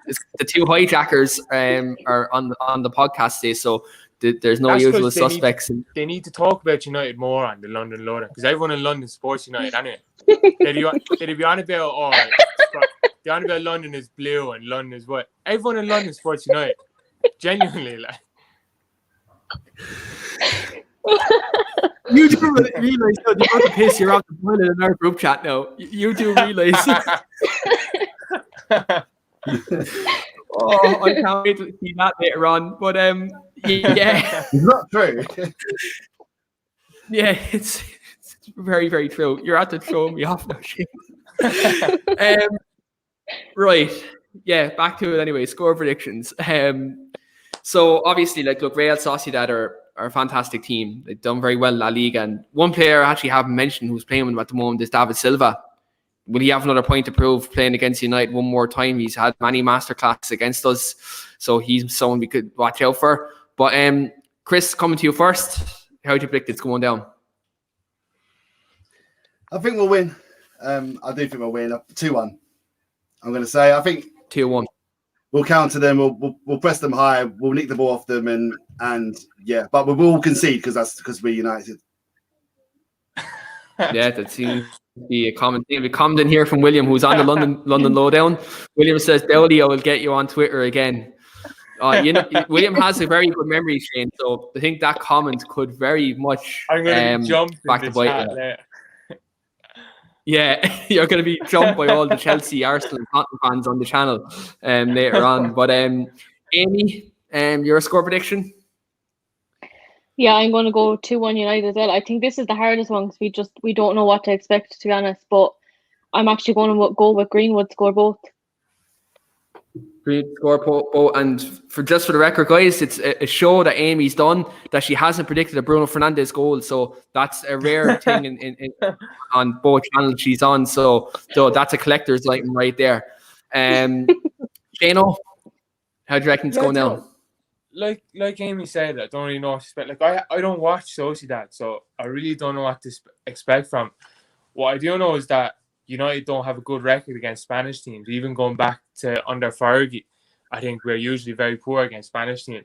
two hijackers are on the podcast today. So there's no usual suspects. They need to talk about United more on the London Lowdown, because everyone in London supports United anyway. They'd be on about they're on about London is blue and London is white. Everyone in London supports United. Genuinely, like. You do realise though, the other piss you're off the toilet in our group chat now. You do realise. Oh, I can't wait to see that later on. But yeah, It's not true. yeah, it's very, very true. You're at to throw me off now, Shane. Right, yeah, back to it anyway. Score predictions. So obviously, look, Real Sociedad are a fantastic team. They've done very well in La Liga, and one player I actually haven't mentioned who's playing with them at the moment is David Silva. Will he have another point to prove playing against United one more time? He's had many masterclasses against us, so he's someone we could watch out for. But Chris, coming to you first, how do you predict it's going down? I think we'll win. I do think we'll win. 2-1. I'm going to say. I think 2-1. We'll counter them. We'll press them high. We'll nick the ball off them, and yeah. But we will concede because we're United. Yeah, that seems to be a common thing. We come in here from William, who's on the London Lowdown. William says, "Dowdy, I will get you on Twitter again." William has a very good memory, Shane. So I think that comment could very much I'm going to jump back in to the bite. chat there. Yeah, you're going to be jumped by all the Chelsea, Arsenal, and Tottenham fans on the channel later on. But Amy, your score prediction? Yeah, I'm going to go 2-1 United as well. I think this is the hardest one because we don't know what to expect, to be honest. But I'm actually going to go with Greenwood score both. Green score both, and for the record, guys, it's a show that Amy's done that she hasn't predicted a Bruno Fernandes goal. So that's a rare thing in on both channels she's on. So that's a collector's item right there. Shano, how do you reckon it's going down? Like Amy said, I don't really know what to expect. Like I don't watch Sociedad, so I really don't know what to expect from. What I do know is that United don't have a good record against Spanish teams. Even going back to under Fergie, I think we're usually very poor against Spanish teams.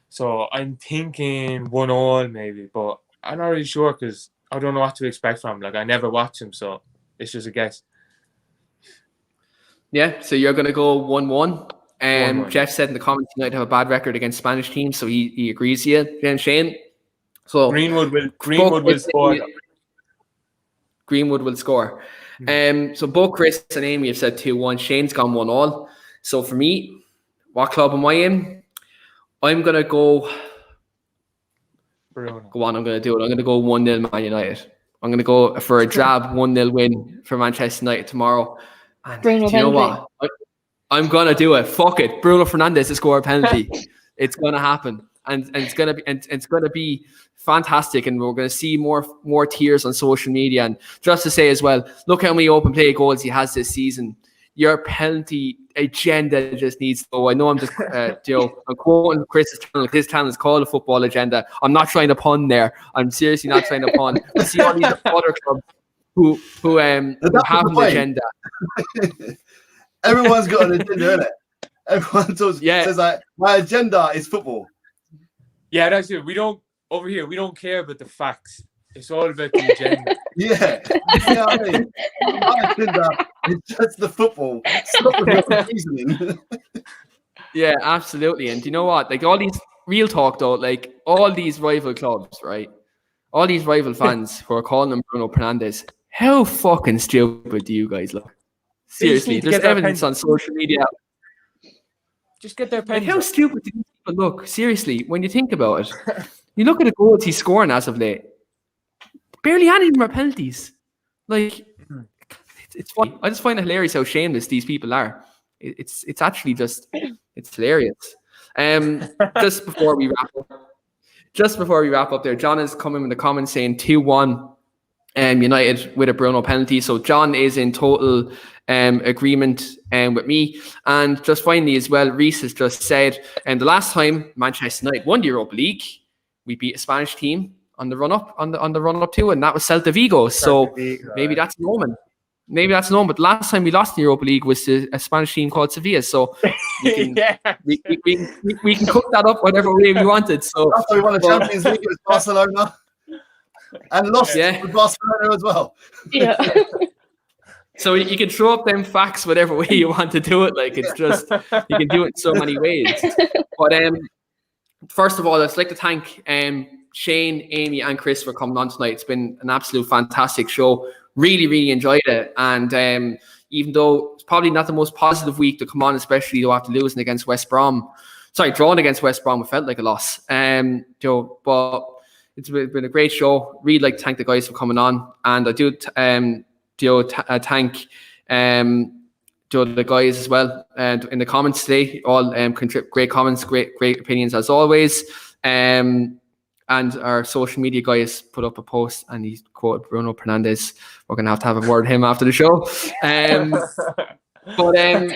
So I'm thinking 1-1 maybe, but I'm not really sure because I don't know what to expect from him. Like I never watch him, so it's just a guess. Yeah, so you're going to go 1-1. 1-1. Jeff said in the comments United have a bad record against Spanish teams, so he agrees with you. And Shane, so Greenwood will score. Greenwood will score. So both Chris and Amy have said 2-1. Shane's gone 1-1. So for me, what club am I in? I'm going to go... Bruno. Go on, I'm going to do it. I'm going to go 1-0 Man United. I'm going to go for a drab 1-0 win for Manchester United tomorrow. And Bruno do you know what? I'm going to do it. Fuck it. Bruno Fernandes to score a penalty. It's going to happen. And it's going to be fantastic, and we're going to see more tears on social media. And just to say as well, look how many open play goals he has this season. Your penalty agenda just needs to go. I know I'm just I'm quoting Chris's channel. His channel is called the Football Agenda. I'm not trying to pun there. I'm seriously not trying to pun. I see all these other clubs who have an agenda. Everyone's got an agenda, isn't it? Everyone says like, my agenda is football. Yeah, that's it. We don't care about the facts. It's all about the agenda. Yeah. You know what I mean? My agenda is just the football. Stop with the reasoning. Yeah, absolutely. And you know what? Like all these real talk though, like all these rival clubs, right? All these rival fans who are calling him Bruno Fernandes, how fucking stupid do you guys look? They just Seriously, need to there's get their evidence pen- on social media. Just get their Like, pens how up. stupid do these people look? Seriously, when you think about it, you look at the goals he's scoring as of late. Barely any of them are penalties. Like, it's funny. I just find it hilarious how shameless these people are. It's actually just it's hilarious. Just before we wrap up there, John is coming in the comments saying 2-1 United with a Bruno penalty. So John is in total agreement with me. And just finally as well, Reese has just said, and the last time Manchester United won the Europa League, we beat a Spanish team on the run up to, and that was Celta Vigo. So maybe that's an omen. Maybe that's known, but the last time we lost in the Europa League was to a Spanish team called Sevilla. So we can, we can cook that up whatever way we wanted. So That's why we won the Champions League with Barcelona and lost with Barcelona as well. Yeah. So you can throw up them facts whatever way you want to do it. Like, it's just, you can do it in so many ways. But first of all, I'd like to thank Shane, Amy, and Chris for coming on tonight. It's been an absolute fantastic show. Really, really enjoyed it. And even though it's probably not the most positive week to come on, especially though after losing against West Brom. Sorry, drawing against West Brom, it felt like a loss. But it's been a great show. Really like to thank the guys for coming on. And I do thank the guys as well. And in the comments today, all great comments, great opinions as always. And our social media guys put up a post and he quoted Bruno Fernandes. We're going to have a word with him after the show. But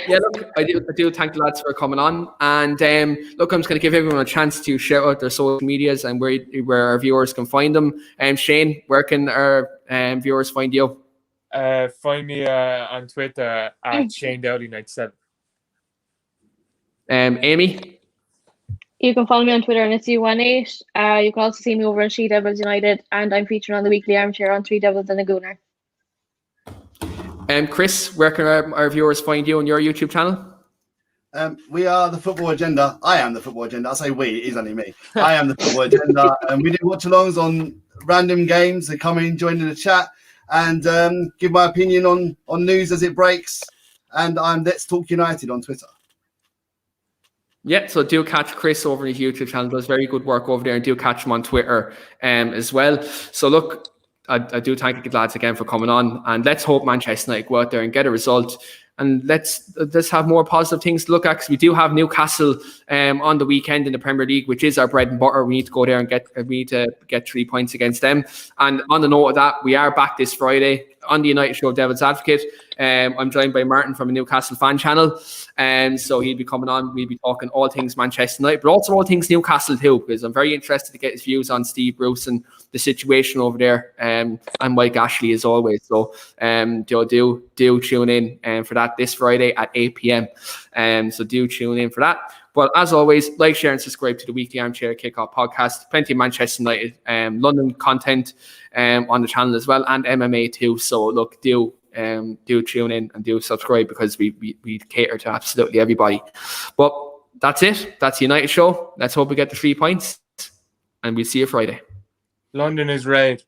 look, I do thank the lads for coming on. And look, I'm just going to give everyone a chance to shout out their social medias and where our viewers can find them. Shane, where can our viewers find you? Find me on Twitter at Shane Dowdy 97. Amy? You can follow me on Twitter and it's U18. You can also see me over in She Devils United, and I'm featured on the weekly armchair on Three Devils and a Gooner. Chris, where can our viewers find you on your YouTube channel? We are the Football Agenda. I am the Football Agenda. I say we, it is only me. I am the Football Agenda. And we do watch-alongs on random games. They come in, join in the chat, and give my opinion on news as it breaks. And I'm Let's Talk United on Twitter. Yeah, so do catch Chris over his YouTube channel. Does very good work over there, and do catch him on Twitter as well. So look, I do thank the lads again for coming on, and let's hope Manchester United go out there and get a result. And let's have more positive things to look at, because we do have Newcastle on the weekend in the Premier League, which is our bread and butter. We need to go there and get 3 points against them. And on the note of that, we are back this Friday on the United Show, Devil's Advocate. I'm joined by Martin from a Newcastle fan channel, and so he'll be coming on. We'll be talking all things Manchester United, but also all things Newcastle too, because I'm very interested to get his views on Steve Bruce and the situation over there, and Mike Ashley as always. So do tune in for that this Friday at 8 p.m. So do tune in for that. But as always, like, share, and subscribe to the weekly Armchair Kickoff podcast. Plenty of Manchester United, London content on the channel as well, and MMA too. So look, do tune in and do subscribe, because we cater to absolutely everybody. But that's it. That's the United Show. Let's hope we get the 3 points, and we'll see you Friday. London is red.